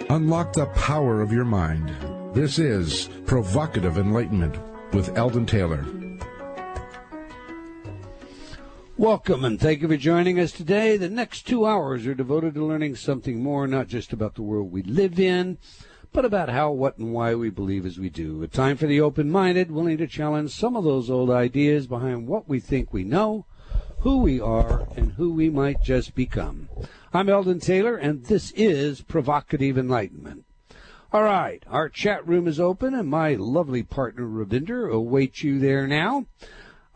Unlock the power of your mind. This is Provocative Enlightenment with Eldon Taylor. Welcome, and thank you for joining us today. The next 2 hours are devoted to learning something more, not just about the world we live in, but about how, what, and why we believe as we do. A time for the open-minded, willing to challenge some of those old ideas behind what we think we know, who we are, and who we might just become. I'm Eldon Taylor, and this is Provocative Enlightenment. All right, our chat room is open, and my lovely partner, Ravinder, awaits you there now.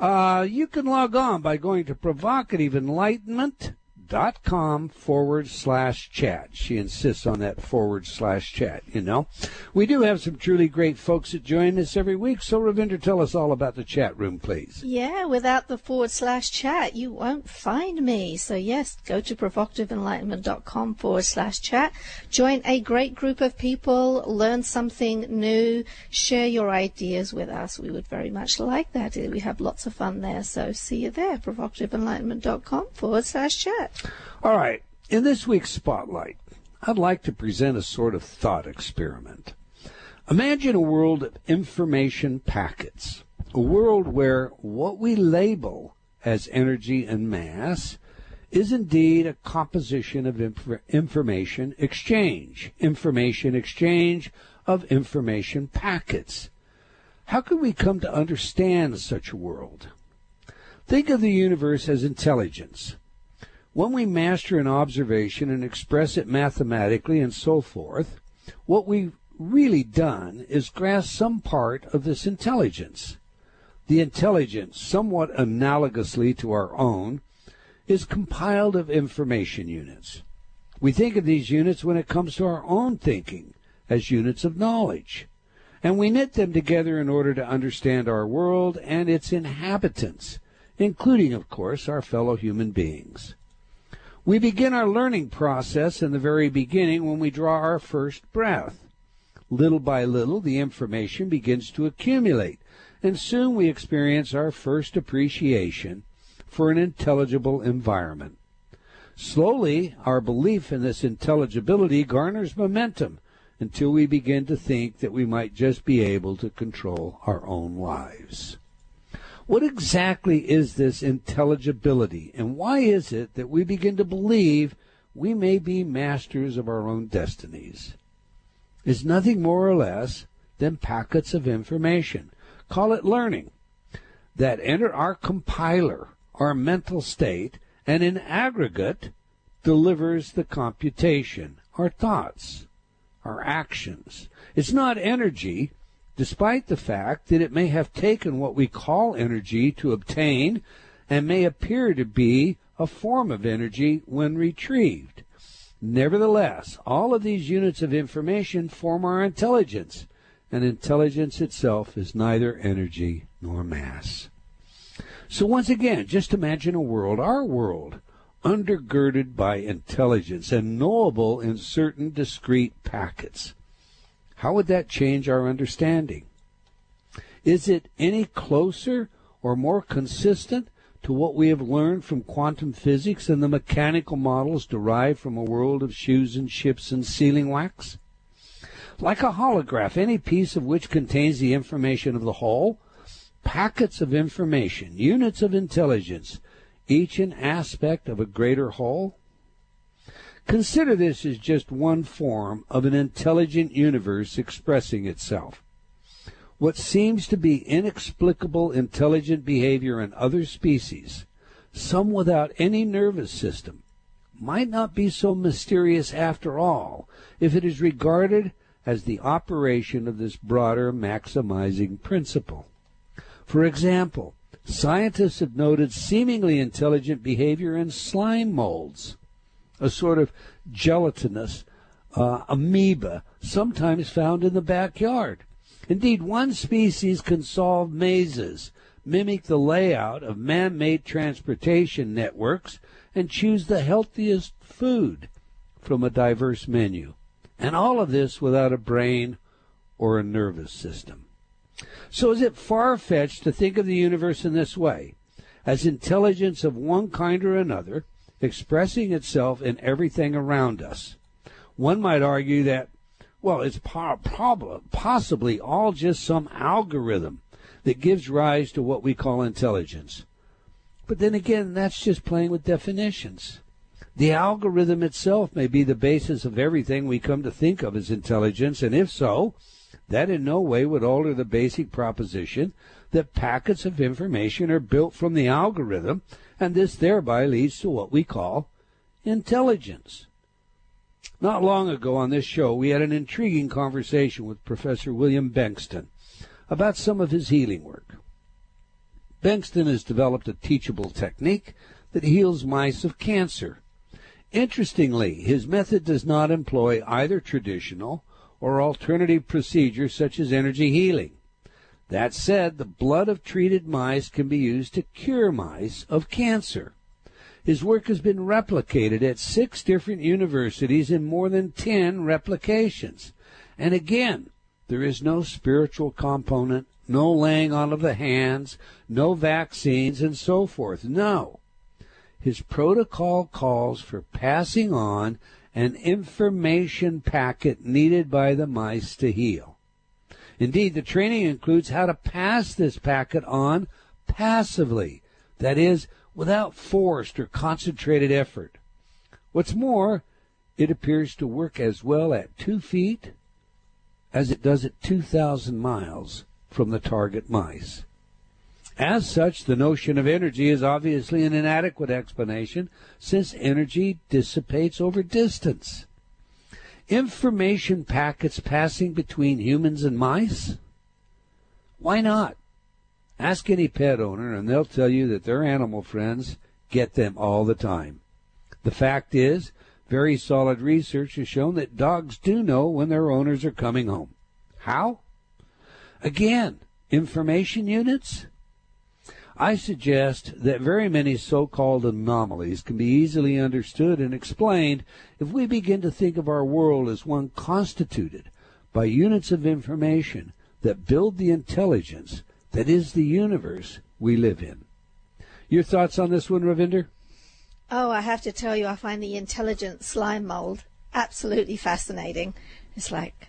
You can log on by going to provocativeenlightenment.com/chat. She insists on that /chat, you know. We do have some truly great folks that join us every week, so Ravinder, tell us all about the chat room, please. Yeah, without the /chat, you won't find me. So yes, go to provocativeenlightenment.com/chat. Join a great group of people, learn something new, share your ideas with us. We would very much like that. We have lots of fun there, so see you there, provocativeenlightenment.com/chat. All right, in this week's Spotlight, I'd like to present a sort of thought experiment. Imagine a world of information packets, a world where what we label as energy and mass is indeed a composition of information exchange of information packets. How could we come to understand such a world? Think of the universe as intelligence. When we master an observation and express it mathematically and so forth, what we've really done is grasp some part of this intelligence. The intelligence, somewhat analogously to our own, is compiled of information units. We think of these units when it comes to our own thinking as units of knowledge, and we knit them together in order to understand our world and its inhabitants, including, of course, our fellow human beings. We begin our learning process in the very beginning when we draw our first breath. Little by little, the information begins to accumulate, and soon we experience our first appreciation for an intelligible environment. Slowly, our belief in this intelligibility garners momentum until we begin to think that we might just be able to control our own lives. What exactly is this intelligibility, and why is it that we begin to believe we may be masters of our own destinies? It's nothing more or less than packets of information, call it learning, that enter our compiler, our mental state, and in aggregate delivers the computation, our thoughts, our actions. It's not energy, despite the fact that it may have taken what we call energy to obtain and may appear to be a form of energy when retrieved. Nevertheless, all of these units of information form our intelligence, and intelligence itself is neither energy nor mass. So once again, just imagine a world, our world, undergirded by intelligence and knowable in certain discrete packets. How would that change our understanding? Is it any closer or more consistent to what we have learned from quantum physics and the mechanical models derived from a world of shoes and ships and sealing wax? Like a holograph, any piece of which contains the information of the whole, packets of information, units of intelligence, each an aspect of a greater whole? Consider this as just one form of an intelligent universe expressing itself. What seems to be inexplicable intelligent behavior in other species, some without any nervous system, might not be so mysterious after all if it is regarded as the operation of this broader maximizing principle. For example, scientists have noted seemingly intelligent behavior in slime molds, a sort of gelatinous amoeba sometimes found in the backyard. Indeed, one species can solve mazes, mimic the layout of man-made transportation networks, and choose the healthiest food from a diverse menu. And all of this without a brain or a nervous system. So is it far-fetched to think of the universe in this way, as intelligence of one kind or another, expressing itself in everything around us? One might argue that, well, it's possibly all just some algorithm that gives rise to what we call intelligence. But then again, that's just playing with definitions. The algorithm itself may be the basis of everything we come to think of as intelligence, and if so, that in no way would alter the basic proposition that packets of information are built from the algorithm, and this thereby leads to what we call intelligence. Not long ago on this show, we had an intriguing conversation with Professor William Bengtson about some of his healing work. Bengtson has developed a teachable technique that heals mice of cancer. Interestingly, his method does not employ either traditional or alternative procedures such as energy healing. That said, the blood of treated mice can be used to cure mice of cancer. His work has been replicated at 6 different universities in more than 10 replications. And again, there is no spiritual component, no laying on of the hands, no vaccines, and so forth. No. His protocol calls for passing on an information packet needed by the mice to heal. Indeed, the training includes how to pass this packet on passively, that is, without forced or concentrated effort. What's more, it appears to work as well at 2 feet as it does at 2,000 miles from the target mice. As such, the notion of energy is obviously an inadequate explanation, since energy dissipates over distance. Information packets passing between humans and mice? Why not? Ask any pet owner and they'll tell you that their animal friends get them all the time. The fact is, very solid research has shown that dogs do know when their owners are coming home. How? Again, information units? I suggest that very many so-called anomalies can be easily understood and explained if we begin to think of our world as one constituted by units of information that build the intelligence that is the universe we live in. Your thoughts on this one, Ravinder? Oh, I have to tell you, I find the intelligent slime mold absolutely fascinating. It's like,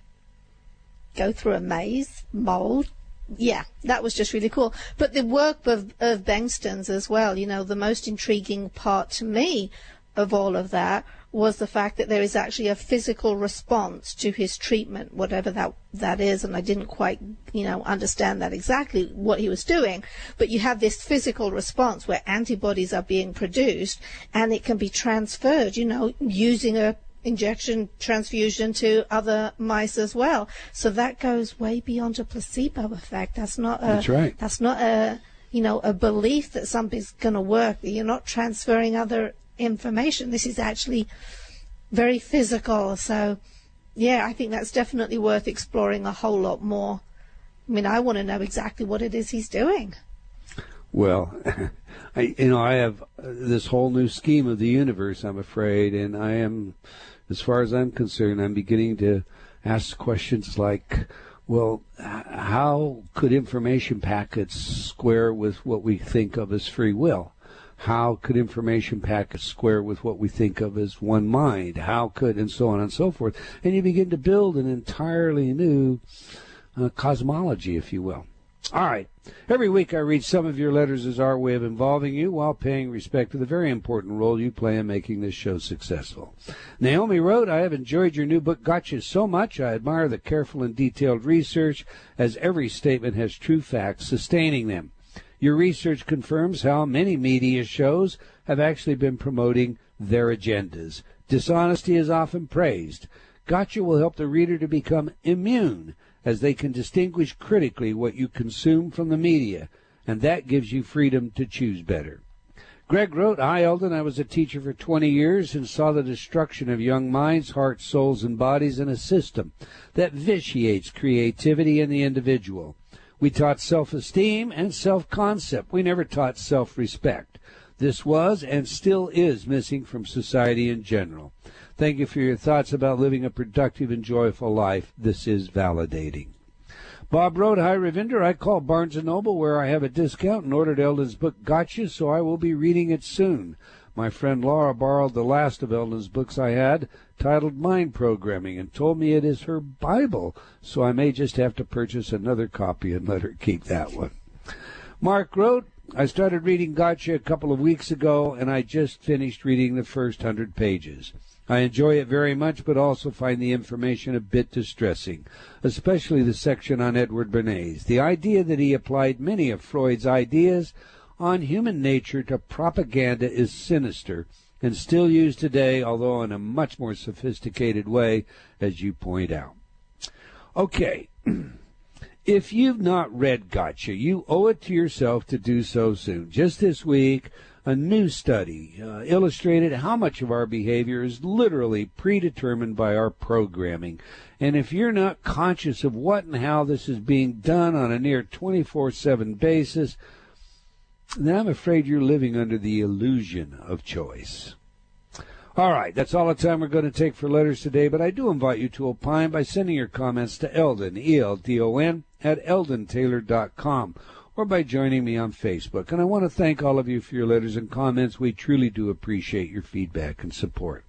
go through a maze, mold. Yeah, that was just really cool. But the work of Bengtson's as well, you know, the most intriguing part to me of all of that was the fact that there is actually a physical response to his treatment, whatever that is, and I didn't quite, understand that exactly what he was doing, but you have this physical response where antibodies are being produced and it can be transferred, using a injection transfusion to other mice as well. So that goes way beyond a placebo effect. That's not a a belief that something's going to work. You're not transferring other information. This is actually very physical. So yeah, I think that's definitely worth exploring a whole lot more. I mean, I want to know exactly what it is he's doing. Well, I have this whole new scheme of the universe, I'm afraid, and I am, as far as I'm concerned, I'm beginning to ask questions like, well, how could information packets square with what we think of as free will? How could information packets square with what we think of as one mind? How could, and so on and so forth. And you begin to build an entirely new cosmology, if you will. All right. Every week I read some of your letters as our way of involving you while paying respect to the very important role you play in making this show successful. Naomi wrote, I have enjoyed your new book, Gotcha, so much. I admire the careful and detailed research, as every statement has true facts sustaining them. Your research confirms how many media shows have actually been promoting their agendas. Dishonesty is often praised. Gotcha will help the reader to become immune, as they can distinguish critically what you consume from the media, and that gives you freedom to choose better. Greg wrote, Hi, Eldon. I was a teacher for 20 years and saw the destruction of young minds, hearts, souls, and bodies in a system that vitiates creativity in the individual. We taught self-esteem and self-concept. We never taught self-respect. This was and still is missing from society in general. Thank you for your thoughts about living a productive and joyful life. This is validating. Bob wrote, Hi, Ravinder. I called Barnes & Noble where I have a discount and ordered Eldon's book, Gotcha, so I will be reading it soon. My friend Laura borrowed the last of Eldon's books I had, titled Mind Programming, and told me it is her Bible, so I may just have to purchase another copy and let her keep that one. Mark wrote, I started reading Gotcha a couple of weeks ago, and I just finished reading the first 100 pages. I enjoy it very much, but also find the information a bit distressing, especially the section on Edward Bernays. The idea that he applied many of Freud's ideas on human nature to propaganda is sinister and still used today, although in a much more sophisticated way, as you point out. Okay, if you've not read Gotcha, you owe it to yourself to do so soon. Just this week, a new study illustrated how much of our behavior is literally predetermined by our programming. And if you're not conscious of what and how this is being done on a near 24/7 basis, then I'm afraid you're living under the illusion of choice. All right, that's all the time we're going to take for letters today, but I do invite you to opine by sending your comments to Eldon, E-L-D-O-N, at eldontaylor.com, or by joining me on Facebook. And I want to thank all of you for your letters and comments. We truly do appreciate your feedback and support.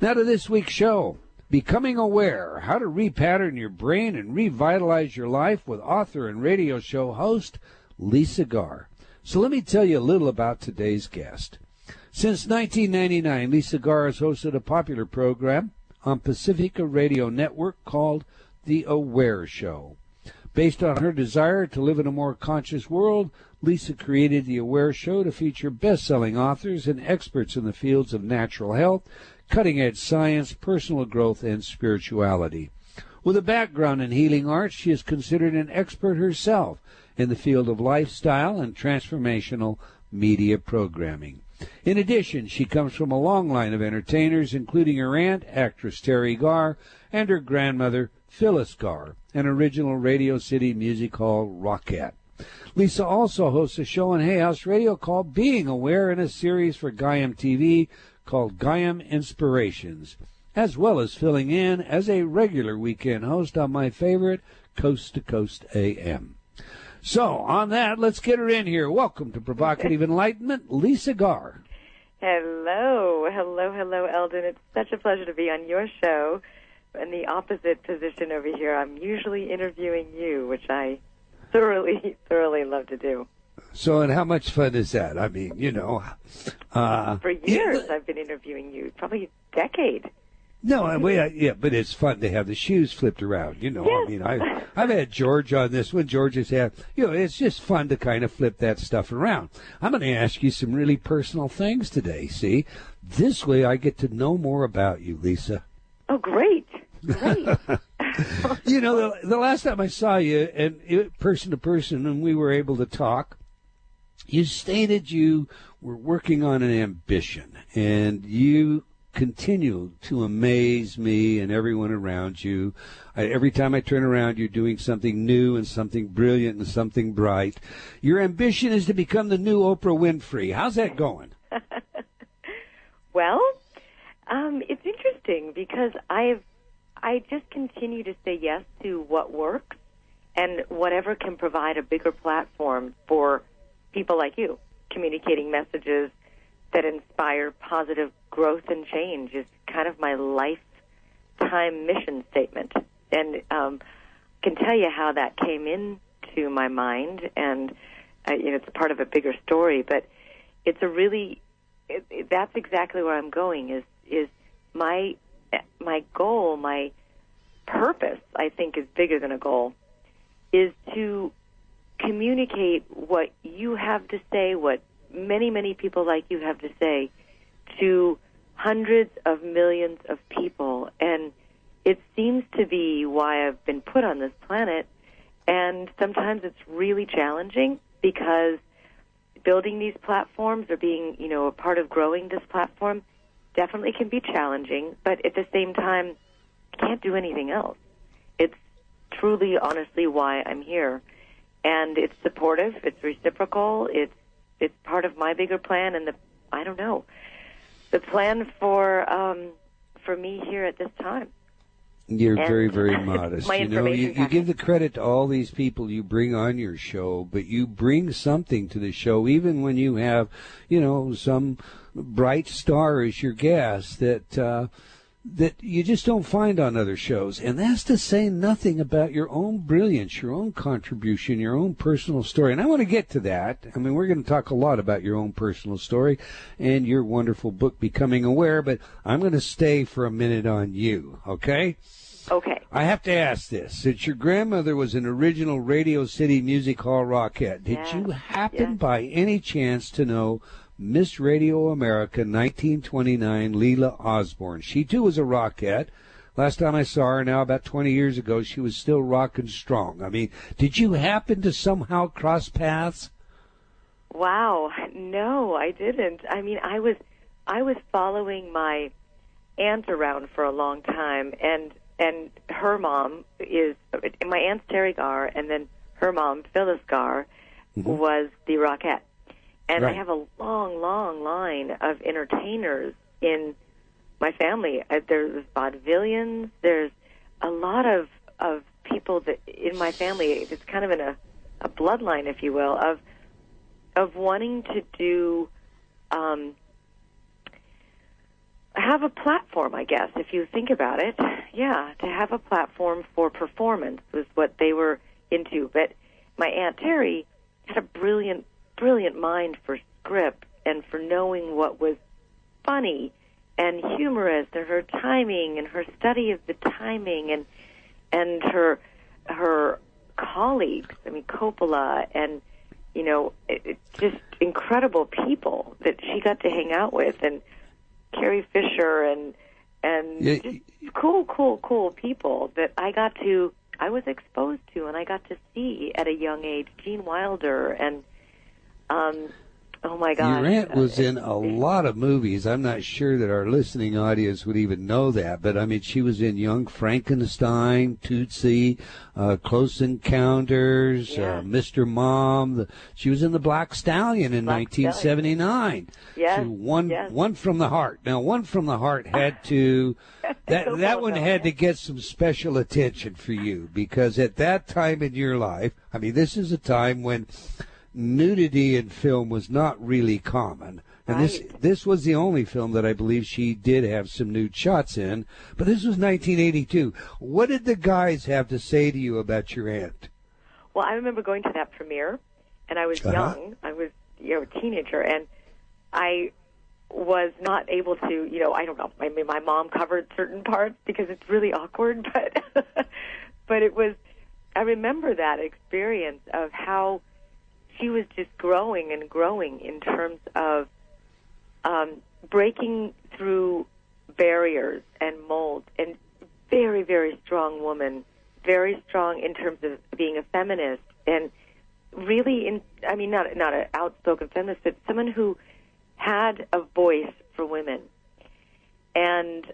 Now to this week's show, Becoming Aware, How to Repattern Your Brain and Revitalize Your Life, with author and radio show host Lisa Garr. So let me tell you a little about today's guest. Since 1999, Lisa Garr has hosted a popular program on Pacifica Radio Network called The Aware Show. Based on her desire to live in a more conscious world, Lisa created The Aware Show to feature best-selling authors and experts in the fields of natural health, cutting-edge science, personal growth, and spirituality. With a background in healing arts, she is considered an expert herself in the field of lifestyle and transformational media programming. In addition, she comes from a long line of entertainers, including her aunt, actress Terry Garr, and her grandmother, Phyllis Garr, an original Radio City Music Hall rockette. Lisa also hosts a show on Hay House Radio called Being Aware, and a series for Gaiam TV called Gaiam Inspirations, as well as filling in as a regular weekend host on my favorite Coast to Coast AM. So, on that, let's get her in here. Welcome to Provocative Enlightenment, Lisa Garr. Hello, Eldon. It's such a pleasure to be on your show. In the opposite position over here, I'm usually interviewing you, which I thoroughly love to do. So, and how much fun is that? I mean, for years I've been interviewing you, probably a decade. No, but it's fun to have the shoes flipped around, Yes. I mean, I've had George on this one. George has had, it's just fun to kind of flip that stuff around. I'm going to ask you some really personal things today, see? This way I get to know more about you, Lisa. Oh, great. The last time I saw you, and person to person, and we were able to talk, you stated you were working on an ambition, and you continue to amaze me and everyone around you. Every time I turn around, you're doing something new and something brilliant and something bright. Your ambition is to become the new Oprah Winfrey. How's that going? Well, it's interesting because I just continue to say yes to what works and whatever can provide a bigger platform for people like you, communicating messages that inspire positive growth and change is kind of my lifetime mission statement. And can tell you how that came into my mind, and it's part of a bigger story, but it's a really, that's exactly where I'm going, is my goal, my purpose, I think is bigger than a goal, is to communicate what you have to say, what many people like you have to say, to hundreds of millions of people. And it seems to be why I've been put on this planet. And sometimes it's really challenging because building these platforms or being, a part of growing this platform definitely can be challenging. But at the same time, I can't do anything else. It's truly, honestly, why I'm here. And it's supportive. It's reciprocal. It's part of my bigger plan, and the plan for me here at this time. You're And very, very modest. my information You give the credit to all these people you bring on your show, but you bring something to the show, even when you have, some bright star as your guest that you just don't find on other shows. And that's to say nothing about your own brilliance, your own contribution, your own personal story. And I want to get to that. I mean, we're going to talk a lot about your own personal story and your wonderful book, Becoming Aware, but I'm going to stay for a minute on you, okay? Okay. I have to ask this. Since your grandmother was an original Radio City Music Hall Rockette, did you happen by any chance to know Miss Radio America 1929 Leela Osborne? She too was a rockette. Last time I saw her, now about 20 years ago, she was still rocking strong. I mean, did you happen to somehow cross paths? Wow, no, I didn't. I mean, I was following my aunt around for a long time, and her mom is, my aunt's Terry Garr, and then her mom, Phyllis Garr, was the rockette. And I have a long, long line of entertainers in my family. There's vaudevillians. There's a lot of people that in my family. It's kind of in a bloodline, if you will, of wanting to do have a platform. I guess if you think about it, to have a platform for performance was what they were into. But my Aunt Terry had a brilliant mind for script and for knowing what was funny and humorous, and her timing and her study of the timing and her colleagues. I mean, Coppola and just incredible people that she got to hang out with, and Carrie Fisher and just cool people that I was exposed to and I got to see at a young age. Gene Wilder and oh my gosh. Your aunt was in a lot of movies. I'm not sure that our listening audience would even know that, but I mean, she was in Young Frankenstein, Tootsie, Close Encounters, Mr. Mom. She was in The Black Stallion in 1979. Yes. So one from the Heart. Now, One from the Heart had to that one had to get some special attention for you, because at that time in your life, I mean, this is a time when nudity in film was not really common. And this was the only film that I believe she did have some nude shots in. But this was 1982. What did the guys have to say to you about your aunt? Well, I remember going to that premiere, and I was young. I was a teenager, and I was not able to, I don't know. I mean, my mom covered certain parts because it's really awkward, but it was, I remember that experience of how she was just growing and growing in terms of breaking through barriers and molds, and very, very strong woman, very strong in terms of being a feminist, and really, not an outspoken feminist, but someone who had a voice for women. And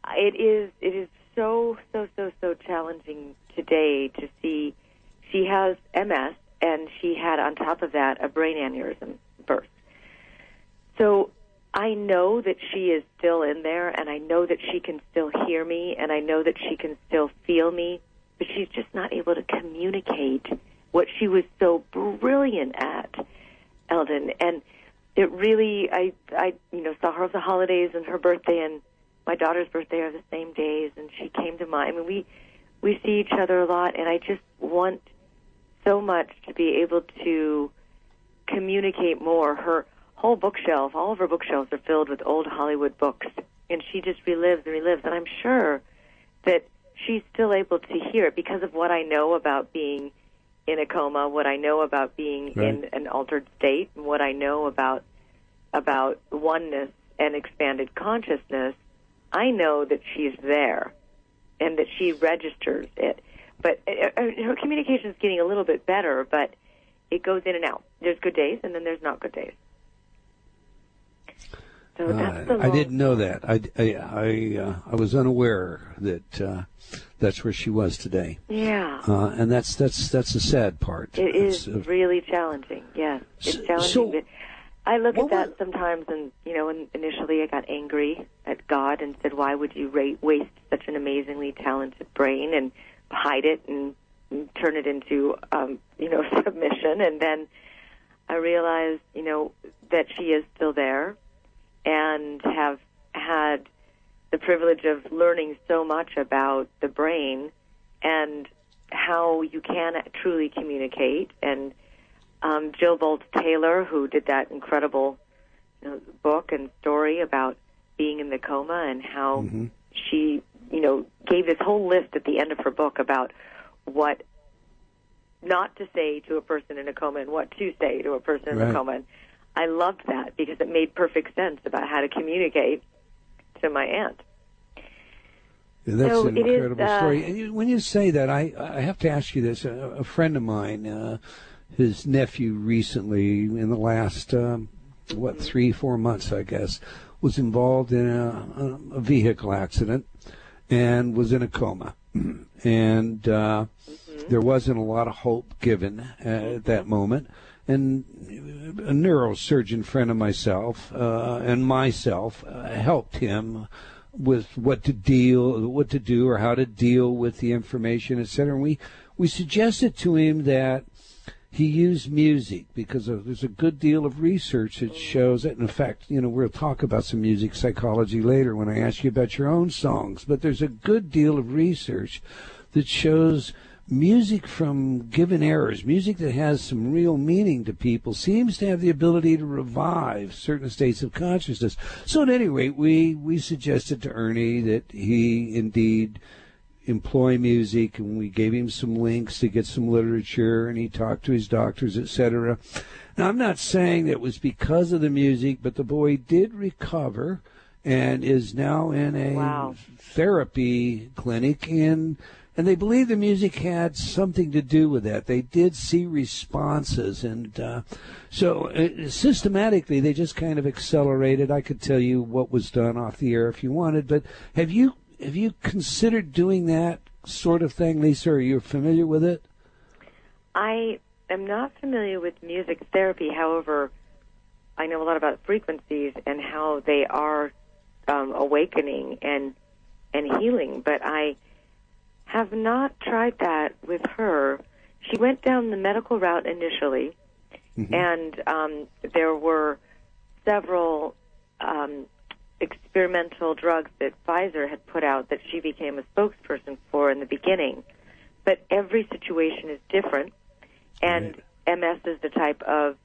it is so challenging today to see. She has MS, and she had, on top of that, a brain aneurysm burst. So I know that she is still in there, and I know that she can still hear me, and I know that she can still feel me, but she's just not able to communicate what she was so brilliant at, Eldon. And it really, I saw her over the holidays, and her birthday and my daughter's birthday are the same days, and she came to mine. I mean, we see each other a lot, and I just want so much to be able to communicate more. Her whole bookshelf, all of her bookshelves are filled with old Hollywood books, and she just relives and relives. And I'm sure that she's still able to hear it because of what I know about being in a coma, what I know about being in an altered state, and what I know about oneness and expanded consciousness. I know that she's there and that she registers it. But her communication is getting a little bit better, but it goes in and out. There's good days, and then there's not good days. So that's the I didn't know that. I was unaware that that's where she was today. Yeah. And that's a sad part. It is really challenging. Yes, it's challenging. I look at that sometimes, and initially I got angry at God and said, "Why would you waste such an amazingly talented brain and hide it and turn it into submission?" And then I realized, that she is still there, and have had the privilege of learning so much about the brain and how you can truly communicate. And Jill Bolte Taylor, who did that incredible book and story about being in the coma, and how she, gave this whole list at the end of her book about what not to say to a person in a coma and what to say to a person in a coma. And I loved that because it made perfect sense about how to communicate to my aunt. Yeah, that's an incredible story. And when you say that, I have to ask you this. A friend of mine, his nephew recently, in the last, 3-4 months, I guess, was involved in a vehicle accident and was in a coma. And there wasn't a lot of hope given at that moment. And a neurosurgeon friend of myself and myself helped him with what to do or how to deal with the information, etc. And we suggested to him that he used music because there's a good deal of research that shows that. In fact, we'll talk about some music psychology later when I ask you about your own songs. But there's a good deal of research that shows music from given eras, music that has some real meaning to people, seems to have the ability to revive certain states of consciousness. So at any rate, we suggested to Ernie that he indeed employ music, and we gave him some links to get some literature, and he talked to his doctors, etc. Now, I'm not saying that it was because of the music, but the boy did recover and is now in a therapy clinic, and they believe the music had something to do with that. They did see responses, and so systematically they just kind of accelerated. I could tell you what was done off the air if you wanted, but have you considered doing that sort of thing, Lisa? Are you familiar with it? I am not familiar with music therapy. However, I know a lot about frequencies and how they are awakening and healing, but I have not tried that with her. She went down the medical route initially, and there were several experimental drugs that Pfizer had put out that she became a spokesperson for in the beginning. But every situation is different, and MS is the type of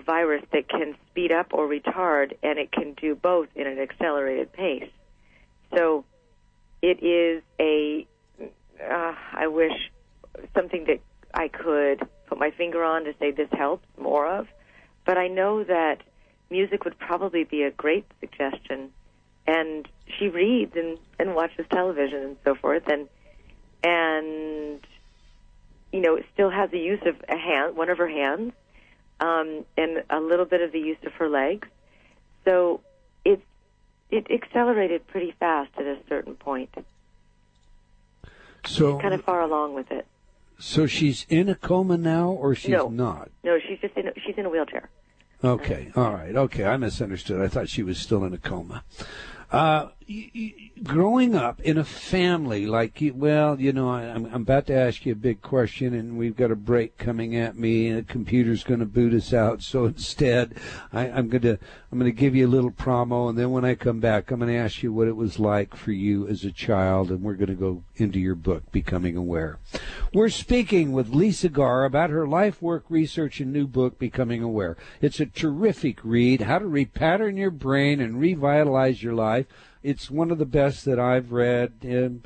virus that can speed up or retard, and it can do both in an accelerated pace. So it is I wish something that I could put my finger on to say this helps more of, but I know that music would probably be a great suggestion. And she reads and watches television and so forth, and it still has the use of one of her hands, and a little bit of the use of her legs. So it accelerated pretty fast at a certain point. So she's kind of far along with it. So she's in a coma now, or she's not? No, she's in a wheelchair. Okay, all right. Okay, I misunderstood. I thought she was still in a coma. Growing up in a family like you, I'm about to ask you a big question, and we've got a break coming at me, and the computer's going to boot us out. So instead, I'm going to give you a little promo, and then when I come back, I'm going to ask you what it was like for you as a child, and we're going to go into your book, Becoming Aware. We're speaking with Lisa Garr about her life, work, research, and new book, Becoming Aware. It's a terrific read, how to repattern your brain and revitalize your life. It's one of the best that I've read, in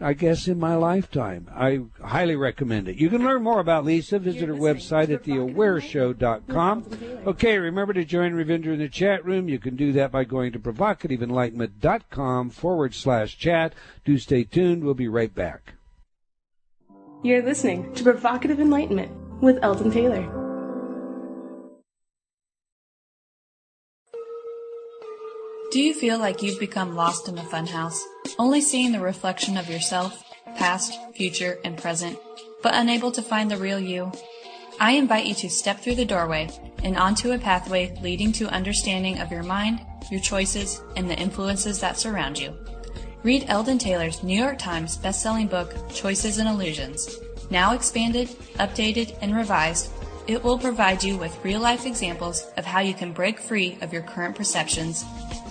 my lifetime. I highly recommend it. You can learn more about Lisa. Visit her website at theawareshow.com. Okay, remember to join Ravinder in the chat room. You can do that by going to provocativeenlightenment.com/chat. Do stay tuned. We'll be right back. You're listening to Provocative Enlightenment with Eldon Taylor. Do you feel like you've become lost in the funhouse, only seeing the reflection of yourself, past, future, and present, but unable to find the real you? I invite you to step through the doorway and onto a pathway leading to understanding of your mind, your choices, and the influences that surround you. Read Eldon Taylor's New York Times bestselling book, Choices and Illusions. Now expanded, updated, and revised, it will provide you with real-life examples of how you can break free of your current perceptions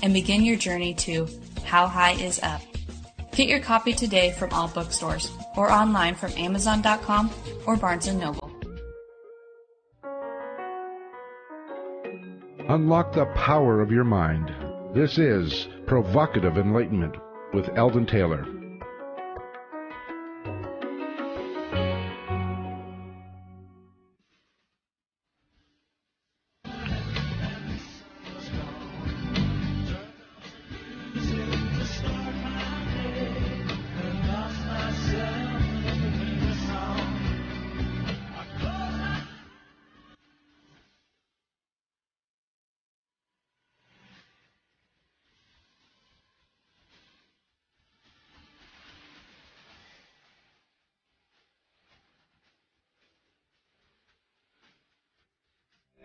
and begin your journey to How High is Up. Get your copy today from all bookstores or online from Amazon.com or Barnes & Noble. Unlock the power of your mind. This is Provocative Enlightenment with Eldon Taylor.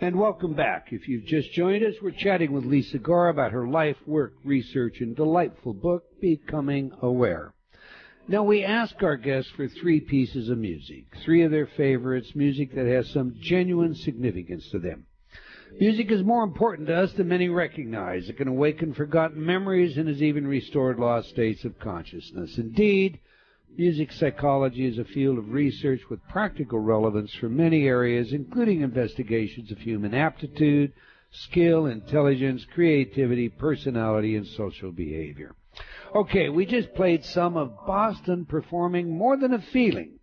And welcome back. If you've just joined us, we're chatting with Lisa Garr about her life, work, research, and delightful book, Becoming Aware. Now, we ask our guests for 3 pieces of music, 3 of their favorites, music that has some genuine significance to them. Music is more important to us than many recognize. It can awaken forgotten memories and has even restored lost states of consciousness. Indeed, music psychology is a field of research with practical relevance for many areas, including investigations of human aptitude, skill, intelligence, creativity, personality, and social behavior. Okay, we just played some of Boston performing More Than a Feeling.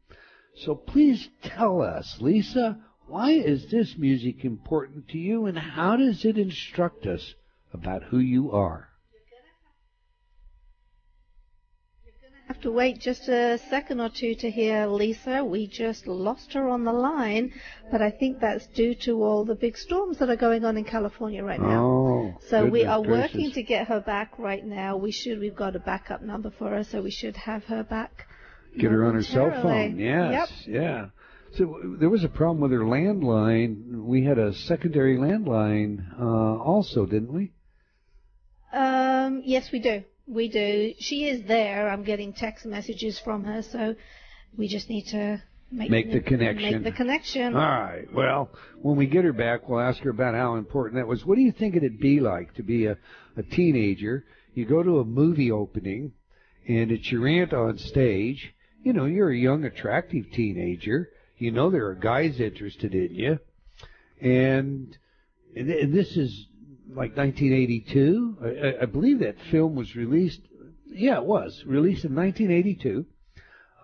So please tell us, Lisa, why is this music important to you, and how does it instruct us about who you are? Have to wait just a second or two to hear Lisa. We just lost her on the line, but I think that's due to all the big storms that are going on in California right now. Oh, so we are gracious. working to get her back right now. We've got a backup number for her, so we should have her back. Get her on her cell phone. Yes, yep. Yeah. So there was a problem with her landline. We had a secondary landline also, didn't we? Yes, we do. We do. She is there. I'm getting text messages from her, so we just need to make the connection. Make the connection. All right. Well, when we get her back, we'll ask her about how important that was. What do you think it'd be like to be a teenager? You go to a movie opening, and it's your aunt on stage. You know, you're a young, attractive teenager. You know there are guys interested in you. And this is like 1982. I believe that film was released. Yeah, it was released in 1982.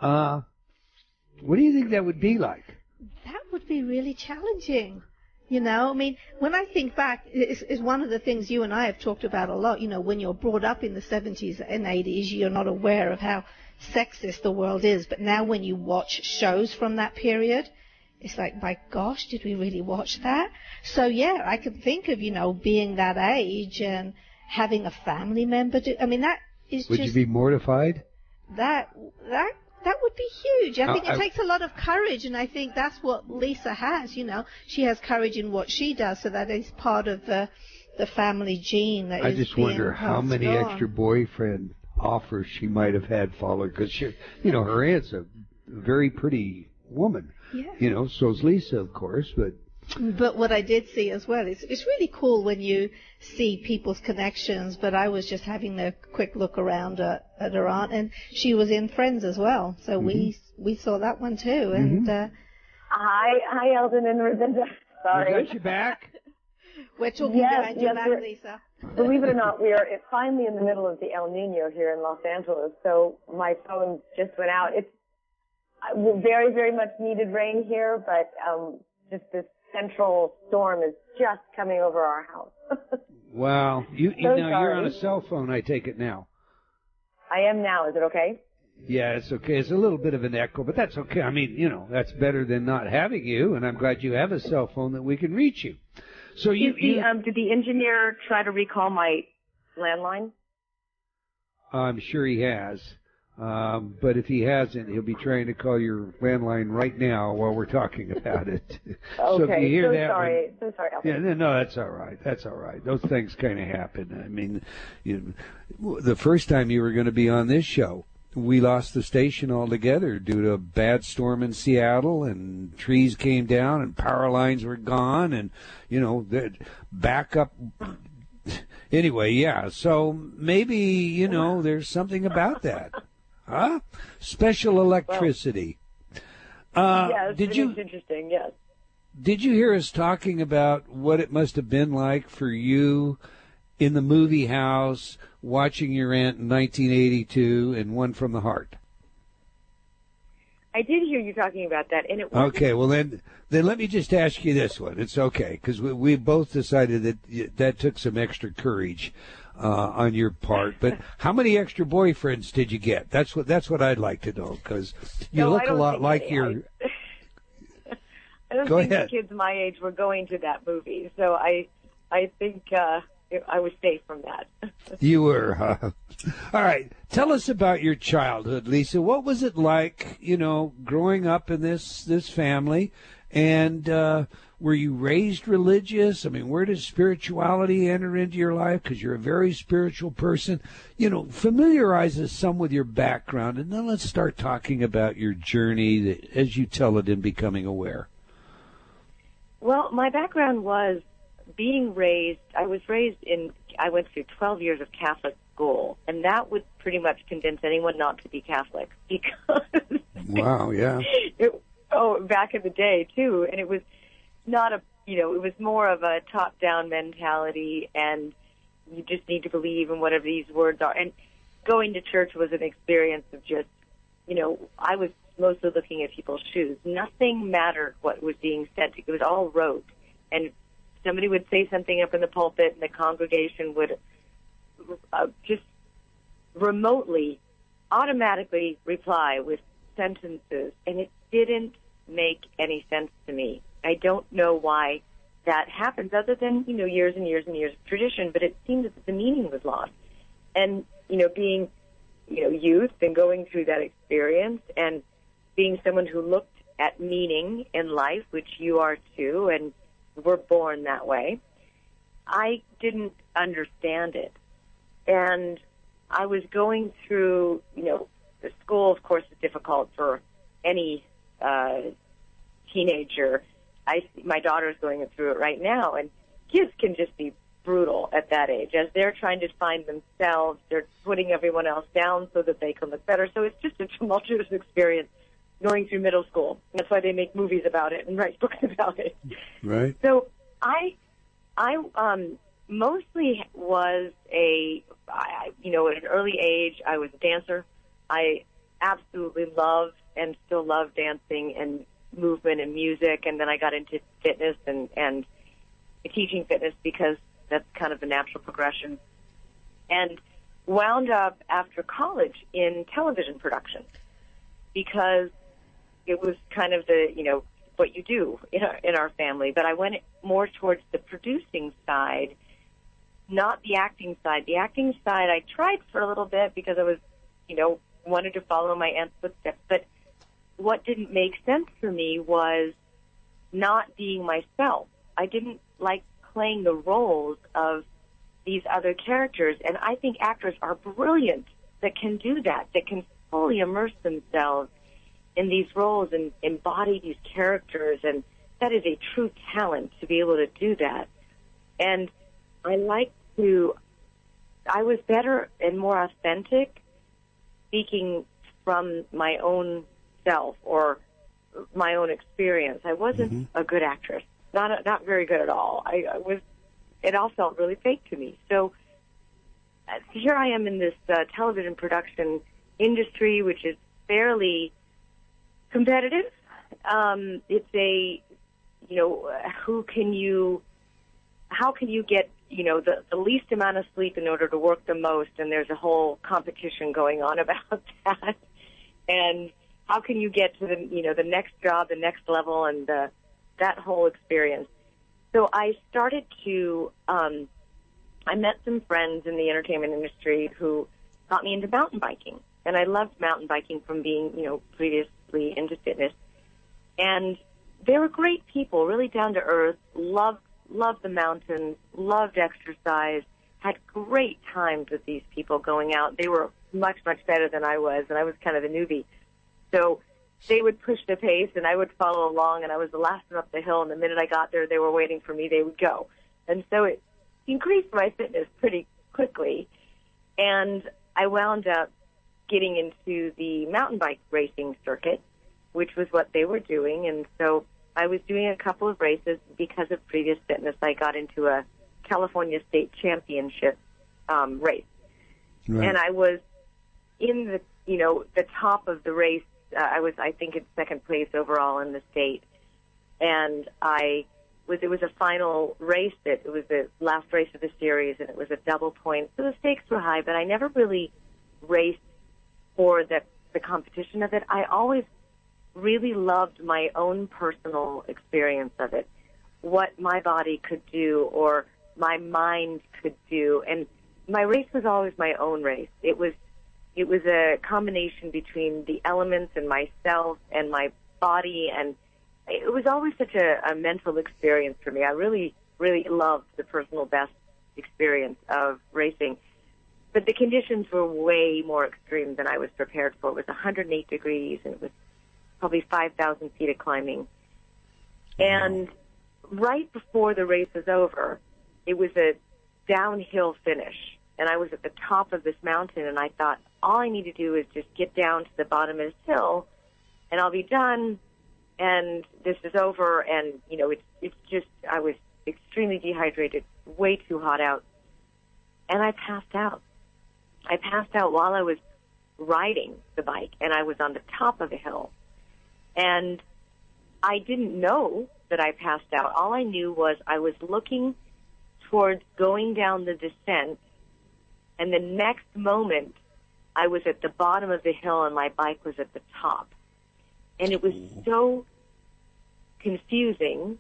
What do you think that would be like? That would be really challenging. You know, I mean, when I think back, it's one of the things you and I have talked about a lot. You know, when you're brought up in the 70s and 80s, you're not aware of how sexist the world is. But now when you watch shows from that period, it's like, my gosh, did we really watch that? So, yeah, I could think of, you know, being that age and having a family member do. I mean, that is Would you be mortified? That would be huge. I think it takes a lot of courage, and I think that's what Lisa has, you know. She has courage in what she does, so that is part of the family gene that I is just being wonder how passed many on. extra boyfriend offers she might have had followed, because, you know, her aunt's a very pretty woman. Yeah. You know, so's Lisa, of course, But what I did see as well, it's really cool when you see people's connections, but I was just having a quick look around at her aunt, and she was in Friends as well, so we saw that one too. And Hi, Eldon and Ravinda. Sorry. We got you back. We're talking behind your back, Lisa. Believe it or not, we are finally in the middle of the El Nino here in Los Angeles, so my phone just went out. It's very, very much needed rain here, but just this central storm is just coming over our house. Wow. So you're on a cell phone, I take it now. I am now. Is it okay? Yeah, it's okay. It's a little bit of an echo, but that's okay. I mean, you know, that's better than not having you, and I'm glad you have a cell phone that we can reach you. So did the engineer try to recall my landline? I'm sure he has. But if he hasn't, he'll be trying to call your landline right now while we're talking about it. So if you hear that sorry. So sorry, yeah, no, that's all right. That's all right. Those things kind of happen. I mean, the first time you were going to be on this show, we lost the station altogether due to a bad storm in Seattle, and trees came down and power lines were gone, and, the backup. Anyway, yeah, so maybe, there's something about that. Huh? Special electricity. Yes, it's interesting, yes. Did you hear us talking about what it must have been like for you in the movie house watching your aunt in 1982 and One from the Heart? I did hear you talking about that, and it was okay. Well, then let me just ask you this one. It's okay because we both decided that took some extra courage on your part. But how many extra boyfriends did you get? That's what I'd like to know because you look a lot like your. I don't think the kids my age were going to that movie, so I think I was safe from that. You were, huh? All right. Tell us about your childhood, Lisa. What was it like, growing up in this family? And were you raised religious? I mean, where does spirituality enter into your life? Because you're a very spiritual person. Familiarize us some with your background, and then let's start talking about your journey as you tell it in Becoming Aware. Well, my background was I went through 12 years of Catholic school, and that would pretty much convince anyone not to be Catholic because wow, yeah. Back in the day too, and it was not it was more of a top-down mentality, and you just need to believe in whatever these words are. And going to church was an experience of just, I was mostly looking at people's shoes. Nothing mattered what was being said. It was all rote, and somebody would say something up in the pulpit, and the congregation would just remotely, automatically reply with sentences, and it didn't make any sense to me. I don't know why that happens, other than, years and years and years of tradition, but it seemed that the meaning was lost. And, being, youth and going through that experience and being someone who looked at meaning in life, which you are too, and we're born that way, I didn't understand it. And I was going through, the school, of course, is difficult for any teenager. My daughter's going through it right now, and kids can just be brutal at that age. As they're trying to find themselves, they're putting everyone else down so that they can look better. So it's just a tumultuous experience going through middle school. That's why they make movies about it and write books about it. Right. So I mostly was at an early age, I was a dancer. I absolutely loved and still love dancing and movement and music, and then I got into fitness and teaching fitness because that's kind of the natural progression, and wound up after college in television production because it was kind of the, what you do in our family. But I went more towards the producing side, not the acting side. The acting side I tried for a little bit because I was, wanted to follow my aunt's footsteps, but what didn't make sense for me was not being myself. I didn't like playing the roles of these other characters, and I think actors are brilliant that can do that, that can fully immerse themselves in these roles and embody these characters, and that is a true talent to be able to do that. And I was better and more authentic speaking from my own self or my own experience. I wasn't a good actress, not very good at all. It all felt really fake to me. So here I am in this television production industry, which is fairly competitive. It's how can you get, the least amount of sleep in order to work the most, and there's a whole competition going on about that. And how can you get to the next job, the next level, and that whole experience. So I started to, I met some friends in the entertainment industry who got me into mountain biking. and I loved mountain biking from being, previously into fitness. And they were great people, really down to earth, loved the mountains, loved exercise, had great times with these people going out. They were much, much better than I was, and I was kind of the newbie. So they would push the pace, and I would follow along, and I was the last one up the hill, and the minute I got there, they were waiting for me. They would go. And so it increased my fitness pretty quickly, and I wound up getting into the mountain bike racing circuit, which was what they were doing. And so I was doing a couple of races. Because of previous fitness, I got into a California State Championship race. Right. And I was in the top of the race. I was, I think, in second place overall in the state. And it was a final race. It was the last race of the series, and it was a double point. So the stakes were high, but I never really raced for the competition of it. I always really loved my own personal experience of it, what my body could do or my mind could do. And my race was always my own race. It was a combination between the elements and myself and my body, and it was always such a mental experience for me. I really, really loved the personal best experience of racing. But the conditions were way more extreme than I was prepared for. It was 108 degrees, and it was probably 5,000 feet of climbing. And right before the race was over, it was a downhill finish. And I was at the top of this mountain, and I thought, all I need to do is just get down to the bottom of this hill, and I'll be done, and this is over. And, it's just, I was extremely dehydrated, way too hot out, and I passed out. I passed out while I was riding the bike, and I was on the top of the hill. And I didn't know that I passed out. All I knew was I was looking towards going down the descent, and the next moment I was at the bottom of the hill and my bike was at the top. And it was so confusing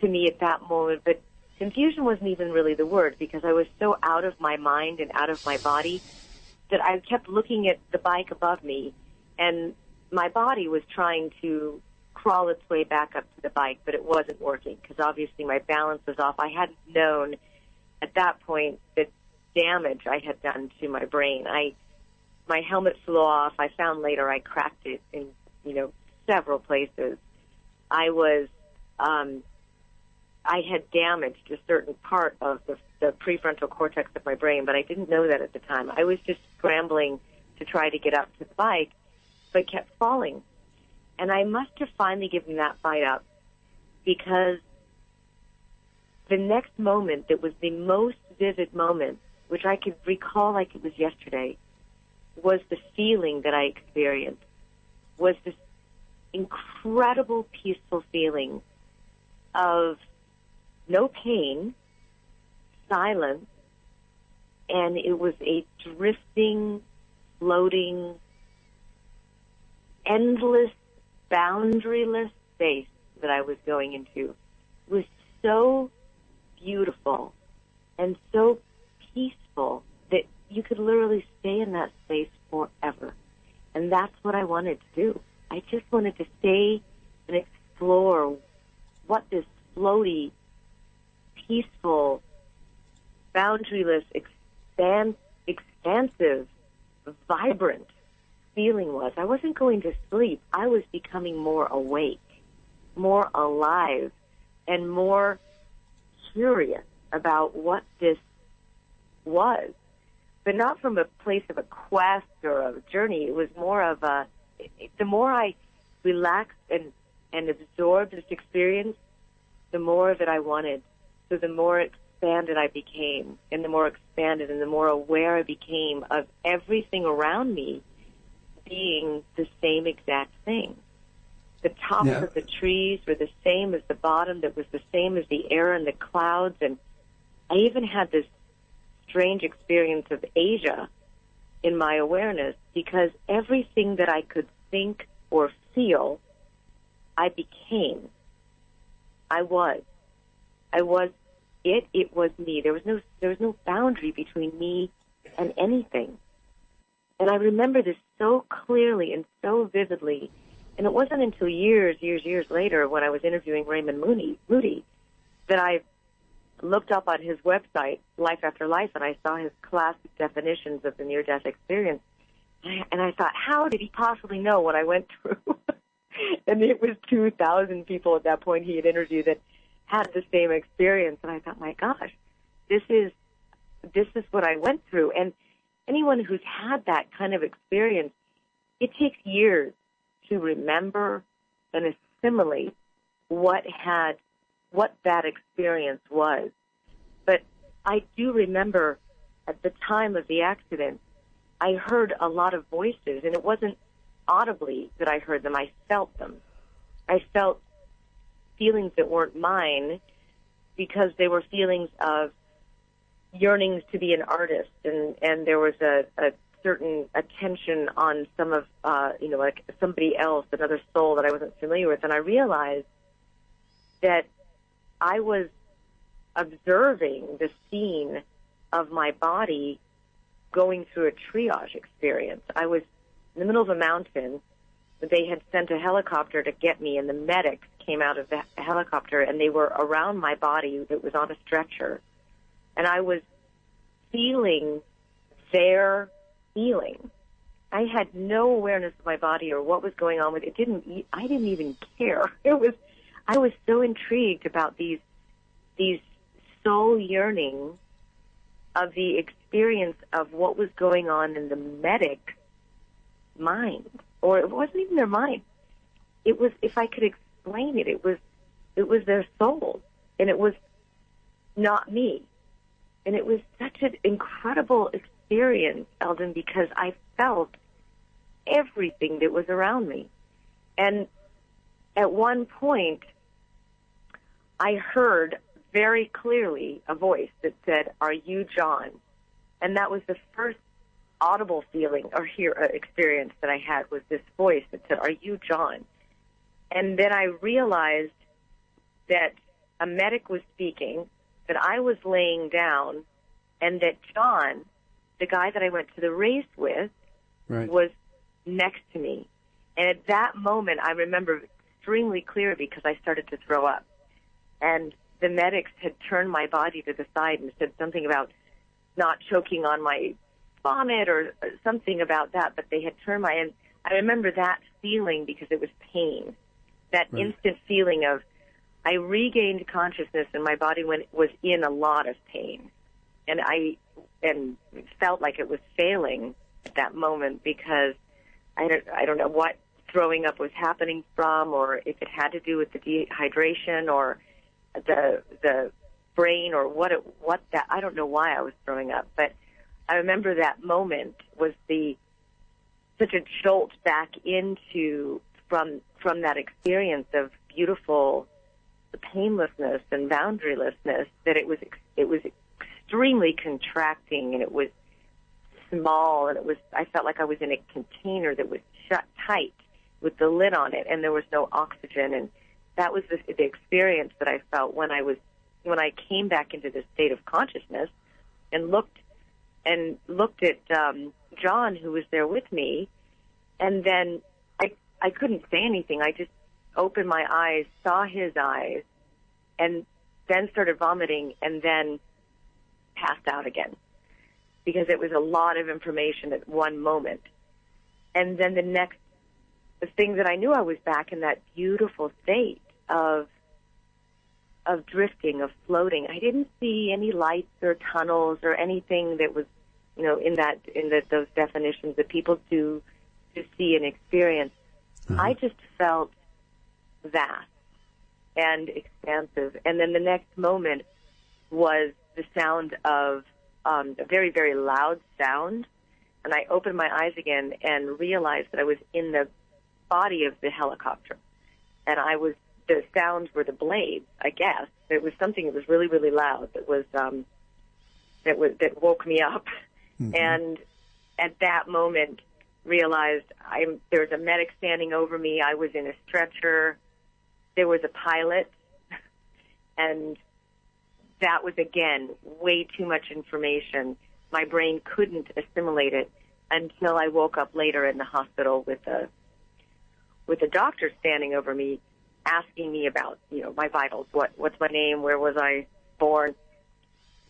to me at that moment, but confusion wasn't even really the word, because I was so out of my mind and out of my body that I kept looking at the bike above me, and my body was trying to crawl its way back up to the bike, but it wasn't working because obviously my balance was off. I hadn't known at that point the damage I had done to my brain. My helmet flew off. I found later I cracked it in, several places. I had damaged a certain part of the prefrontal cortex of my brain, but I didn't know that at the time. I was just scrambling to try to get up to the bike, but kept falling. And I must have finally given that fight up, because the next moment that was the most vivid moment, which I could recall like it was yesterday, was the feeling that I experienced, was this incredible peaceful feeling of no pain, silence, and it was a drifting, floating, endless, boundaryless space that I was going into. It was so beautiful and so peaceful that you could literally stay in that space forever. And that's what I wanted to do. I just wanted to stay and explore what this floaty, peaceful, boundaryless, expansive, vibrant feeling was. I wasn't going to sleep. I was becoming more awake, more alive, and more curious about what this was. But not from a place of a quest or a journey. It was more of the more I relaxed and absorbed this experience, the more of it I wanted. So the more expanded I became, and the more expanded and the more aware I became of everything around me being the same exact thing. The tops of the trees were the same as the bottom, that was the same as the air and the clouds. And I even had this strange experience of Asia in my awareness, because everything that I could think or feel, I became. I was it was me. There was no boundary between me and anything. And I remember this so clearly and so vividly. And it wasn't until years later when I was interviewing Raymond Moody that I looked up on his website, Life After Life, and I saw his classic definitions of the near-death experience. And I thought, how did he possibly know what I went through? And it was 2,000 people at that point he had interviewed that had the same experience. And I thought, my gosh, this is what I went through. And anyone who's had that kind of experience, it takes years to remember and assimilate what that experience was. But I do remember at the time of the accident, I heard a lot of voices, and it wasn't audibly that I heard them. I felt them. I felt feelings that weren't mine because they were feelings of yearnings to be an artist, and there was a certain attention on some of, like somebody else, another soul that I wasn't familiar with. And I realized that I was observing the scene of my body going through a triage experience. I was in the middle of a mountain. They had sent a helicopter to get me, and the medics came out of the helicopter, and they were around my body that was on a stretcher. And I was feeling their feeling. I had no awareness of my body or what was going on with it. I didn't even care. I was so intrigued about these soul yearnings of the experience of what was going on in the medic mind, or it wasn't even their mind. It was, if I could explain it, it was their soul, and it was not me. And it was such an incredible experience, Eldon, because I felt everything that was around me. And at one point, I heard very clearly a voice that said, "Are you John?" And that was the first audible feeling or experience that I had, was this voice that said, "Are you John?" And then I realized that a medic was speaking, that I was laying down, and that John, the guy that I went to the race with, right, was next to me. And at that moment, I remember extremely clearly because I started to throw up. And the medics had turned my body to the side and said something about not choking on my vomit or something about that, but they had turned and I remember that feeling because it was pain, that right, instant feeling of, I regained consciousness and my body was in a lot of pain. And I felt like it was failing at that moment because I don't know what throwing up was happening from, or if it had to do with the dehydration or the brain or what that, I don't know why I was throwing up, but I remember that moment was such a jolt back into from that experience of beautiful painlessness and boundarylessness, that it was extremely contracting, and it was small, and I felt like I was in a container that was shut tight with the lid on it, and there was no oxygen. And that was the experience that I felt when I came back into this state of consciousness and looked at John, who was there with me, and then I couldn't say anything. I just opened my eyes, saw his eyes, and then started vomiting, and then passed out again, because it was a lot of information at one moment. And then the thing that I knew, I was back in that beautiful state of drifting, of floating. I didn't see any lights or tunnels or anything that was, in those definitions that people do to see and experience. Uh-huh. I just felt vast and expansive. And then the next moment was the sound of a very, very loud sound. And I opened my eyes again and realized that I was in the body of the helicopter. And the sounds were the blades, I guess. It was something that was really, really loud that woke me up. Mm-hmm. And at that moment, realized there was a medic standing over me. I was in a stretcher. There was a pilot. And that was, again, way too much information. My brain couldn't assimilate it. until I woke up later in the hospital with a doctor standing over me, asking me about, my vitals. What's my name? Where was I born?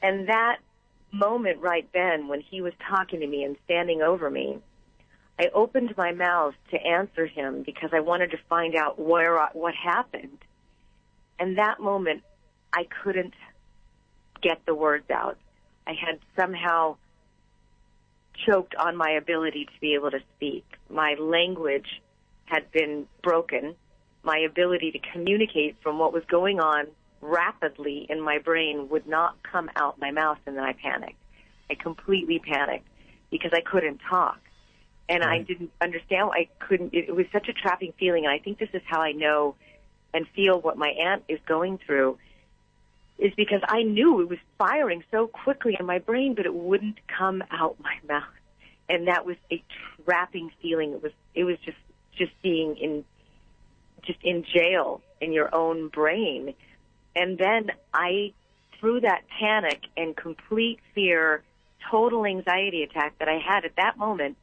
And that moment right then, when he was talking to me and standing over me, I opened my mouth to answer him because I wanted to find out what happened. And that moment, I couldn't get the words out. I had somehow choked on my ability to be able to speak. My language had been broken. My ability to communicate from what was going on rapidly in my brain would not come out my mouth, and then I panicked. I completely panicked because I couldn't talk. And I didn't understand. It was such a trapping feeling, and I think this is how I know and feel what my aunt is going through, is because I knew it was firing so quickly in my brain, but it wouldn't come out my mouth. And that was a trapping feeling. It was just being in jail in your own brain. And then through that panic and complete fear, total anxiety attack that I had at that moment,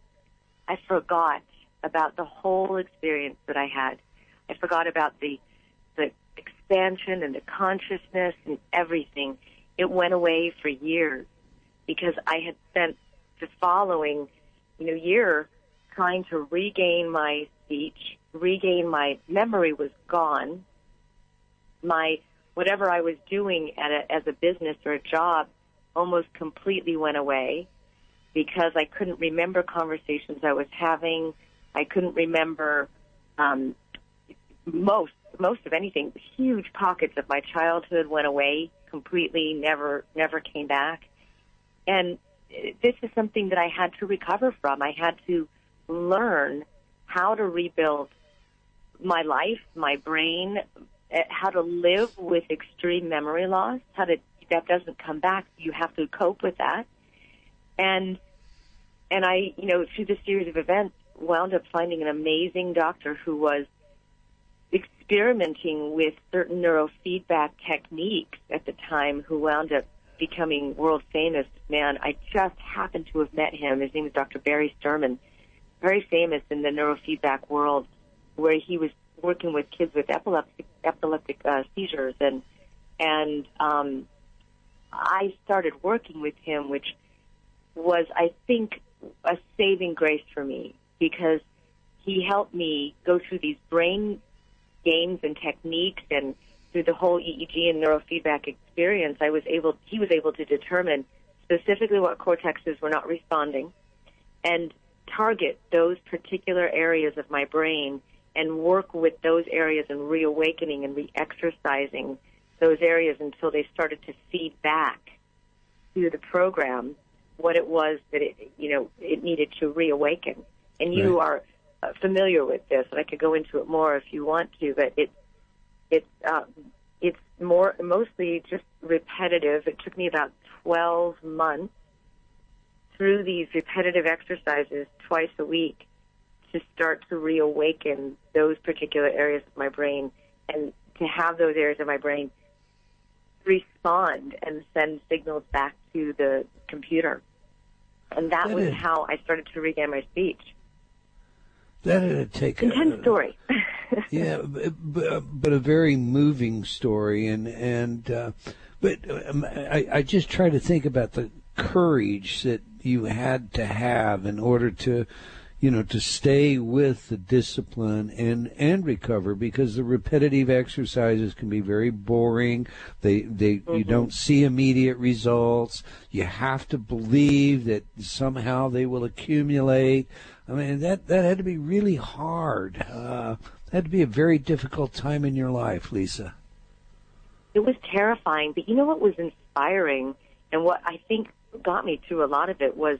I forgot about the whole experience that I had. I forgot about the expansion and the consciousness and everything. It went away for years because I had spent the following, year trying to regain my speech, regain my memory was gone. Whatever I was doing as a business or a job almost completely went away because I couldn't remember conversations I was having. I couldn't remember most of anything. Huge pockets of my childhood went away completely, never came back. And this is something that I had to recover from. I had to learn how to rebuild my life, my brain, how to live with extreme memory loss, that doesn't come back. You have to cope with that. And I, through this series of events, wound up finding an amazing doctor who was experimenting with certain neurofeedback techniques at the time, who wound up becoming world famous. Man, I just happened to have met him. His name is Dr. Barry Sturman, very famous in the neurofeedback world, where he was working with kids with epileptic seizures. And I started working with him, which was, I think, a saving grace for me, because he helped me go through these brain games and techniques, and through the whole EEG and neurofeedback experience, he was able to determine specifically what cortexes were not responding and target those particular areas of my brain and work with those areas and reawakening and re-exercising those areas until they started to feed back to the program what it was that it needed to reawaken. And you are familiar with this, and I could go into it more if you want to, but it's mostly just repetitive. It took me about 12 months through these repetitive exercises twice a week to start to reawaken those particular areas of my brain, and to have those areas of my brain respond and send signals back to the computer. And that was how I started to regain my speech. That had to take intense story. Yeah, but a very moving story, but I just try to think about the courage that you had to have in order to, to stay with the discipline and recover, because the repetitive exercises can be very boring. You don't see immediate results. You have to believe that somehow they will accumulate. I mean, that had to be really hard. That had to be a very difficult time in your life, Lisa. It was terrifying, but you know what was inspiring, and what I think got me through a lot of it, was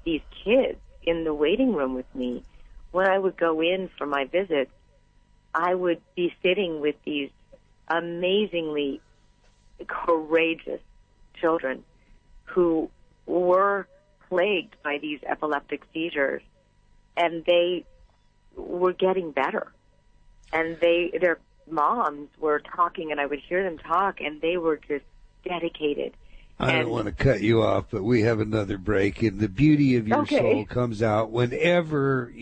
these kids in the waiting room with me. When I would go in for my visits, I would be sitting with these amazingly courageous children who were plagued by these epileptic seizures, and they were getting better. And their moms were talking, and I would hear them talk, and they were just dedicated. I don't want to cut you off, but we have another break, and the beauty of your soul comes out whenever,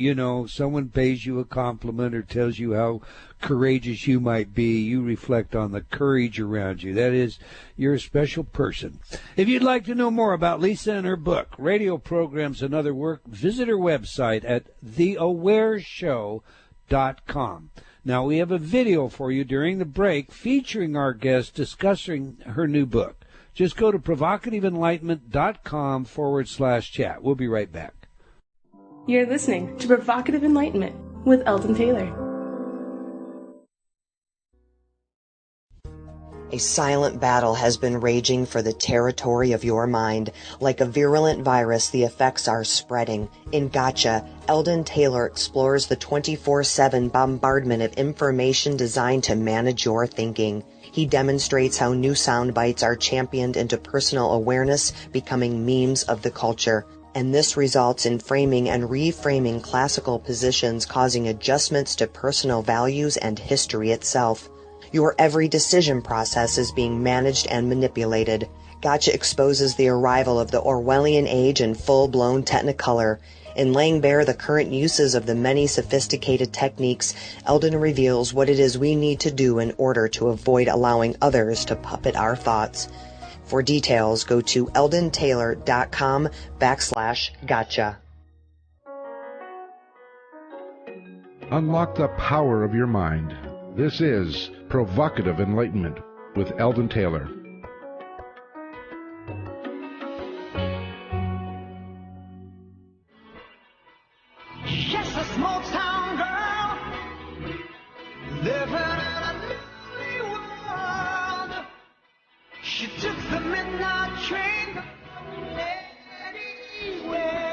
someone pays you a compliment or tells you how courageous you might be. You reflect on the courage around you. That is, you're a special person. If you'd like to know more about Lisa and her book, radio programs, and other work, visit her website at theawareshow.com. Now, we have a video for you during the break featuring our guest discussing her new book. Just go to provocativeenlightenment.com/chat. We'll be right back. You're listening to Provocative Enlightenment with Eldon Taylor. A silent battle has been raging for the territory of your mind. Like a virulent virus, the effects are spreading. In Gotcha, Eldon Taylor explores the 24/7 bombardment of information designed to manage your thinking. He demonstrates how new sound bites are championed into personal awareness, becoming memes of the culture. And this results in framing and reframing classical positions, causing adjustments to personal values and history itself. Your every decision process is being managed and manipulated. Gotcha exposes the arrival of the Orwellian age in full-blown technicolor. In laying bare the current uses of the many sophisticated techniques, Eldon reveals what it is we need to do in order to avoid allowing others to puppet our thoughts. For details, go to eldontaylor.com/gotcha. Unlock the power of your mind. This is Provocative Enlightenment with Eldon Taylor. She's a small town girl living in a lonely world. She took the midnight train anywhere.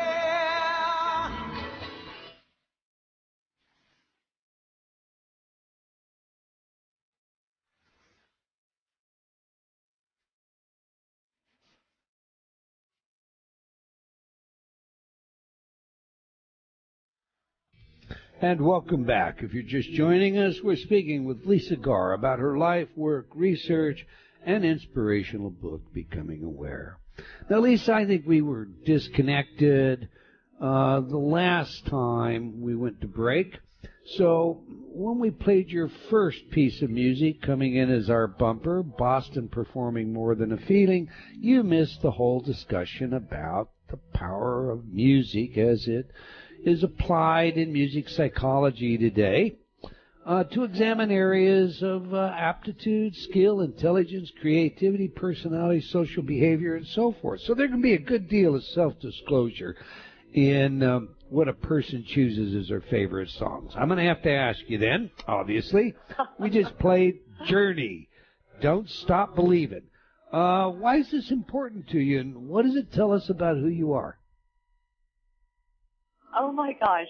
And welcome back. If you're just joining us, we're speaking with Lisa Garr about her life, work, research, and inspirational book, Becoming Aware. Now, Lisa, I think we were disconnected the last time we went to break. So when we played your first piece of music, coming in as our bumper, Boston Performing More Than a Feeling, you missed the whole discussion about the power of music as it is applied in music psychology today to examine areas of aptitude, skill, intelligence, creativity, personality, social behavior, and so forth. So there can be a good deal of self-disclosure in what a person chooses as their favorite songs. I'm going to have to ask you then, obviously. We just played Journey, Don't Stop Believing. Why is this important to you, and what does it tell us about who you are? Oh my gosh.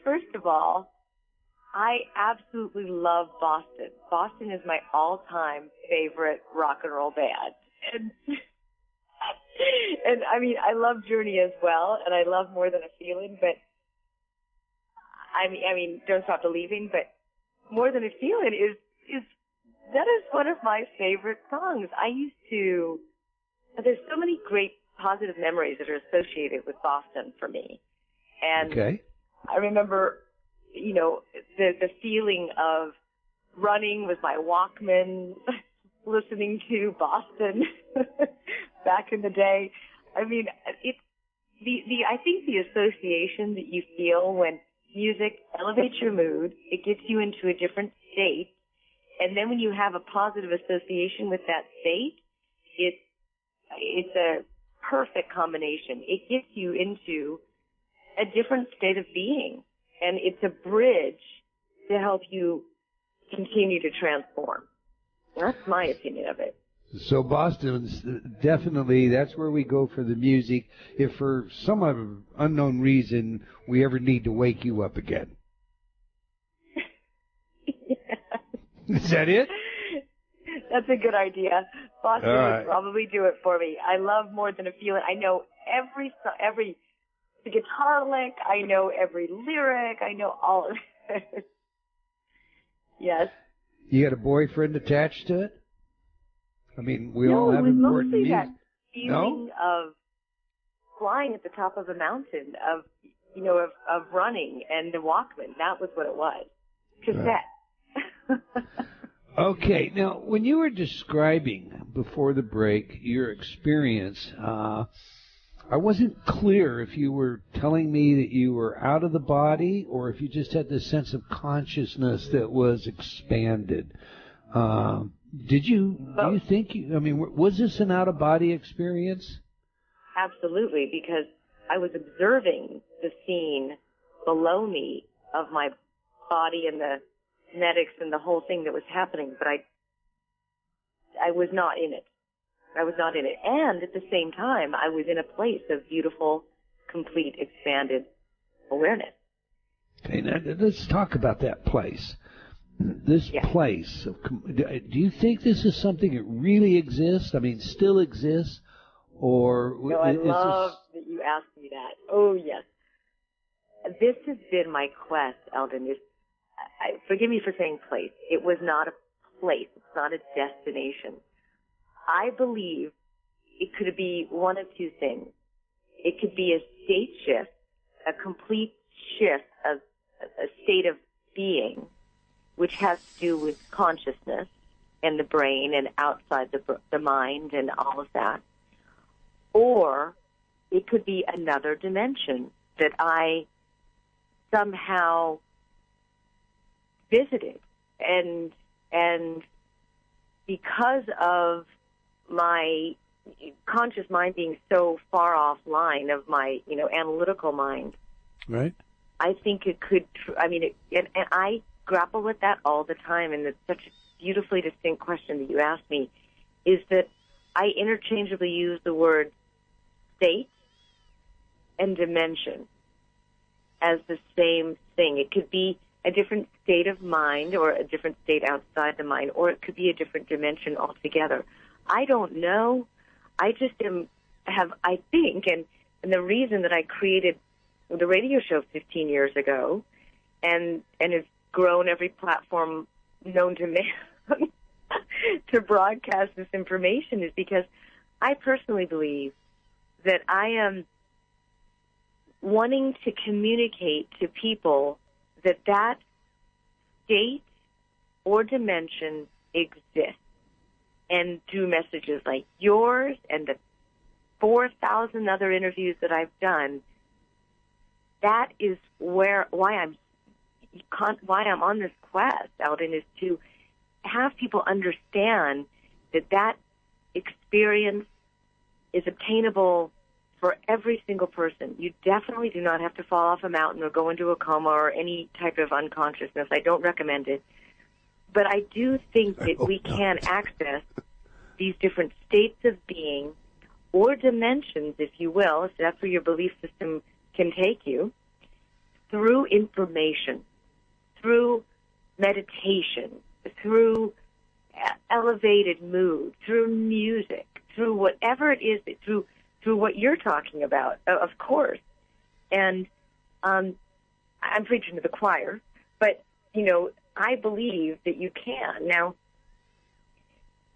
First of all, I absolutely love Boston. Boston is my all-time favorite rock and roll band. And I mean, I love Journey as well, and I love More Than a Feeling, but I mean, Don't Stop Believing, but More Than a Feeling is one of my favorite songs. There's so many great positive memories that are associated with Boston for me. And okay. I remember, the feeling of running with my Walkman, listening to Boston back in the day. I mean, I think the association that you feel when music elevates your mood, it gets you into a different state, and then when you have a positive association with that state, it's a perfect combination. It gets you into a different state of being, and it's a bridge to help you continue to transform. That's my opinion of it. So Boston's definitely, that's where we go for the music, if for some unknown reason we ever need to wake you up again. Yeah. Is that it? That's a good idea. Boston would probably do it for me. I love More Than a Feeling. I know every the guitar lick, I know every lyric, I know all of it. Yes. You got a boyfriend attached to it? I mean, we all have important music. feeling of flying at the top of a mountain, of running and the Walkman. That was what it was. Cassette. Okay. Now, when you were describing before the break your experience, I wasn't clear if you were telling me that you were out of the body or if you just had this sense of consciousness that was expanded. Do you think was this an out-of-body experience? Absolutely, because I was observing the scene below me of my body and the genetics and the whole thing that was happening, but I was not in it. I was not in it. And at the same time, I was in a place of beautiful, complete, expanded awareness. Okay, now let's talk about that place. This place. Do you think this is something that really exists? I mean, still exists? Or no, I love that you asked me that. Oh, yes. This has been my quest, Eldon. Forgive me for saying place. It was not a place. It's not a destination. I believe it could be one of two things. It could be a state shift, a complete shift of a state of being, which has to do with consciousness and the brain and outside the mind and all of that. Or it could be another dimension that I somehow visited. And because of my conscious mind being so far offline of my, analytical mind, right? I think it could, and I grapple with that all the time, and it's such a beautifully distinct question that you asked me, is that I interchangeably use the word state and dimension as the same thing. It could be a different state of mind or a different state outside the mind, or it could be a different dimension altogether. I don't know. I just I think, and the reason that I created the radio show 15 years ago and have grown every platform known to man to broadcast this information is because I personally believe that I am wanting to communicate to people that state or dimension exists. And through messages like yours and the 4,000 other interviews that I've done, that is why I'm on this quest, Eldon, is to have people understand that experience is obtainable for every single person. You definitely do not have to fall off a mountain or go into a coma or any type of unconsciousness. I don't recommend it. But I do think that we can access these different states of being or dimensions, if you will, if that's where your belief system can take you, through information, through meditation, through elevated mood, through music, through whatever it is, through what you're talking about, of course. And I'm preaching to the choir, but, I believe that you can. Now,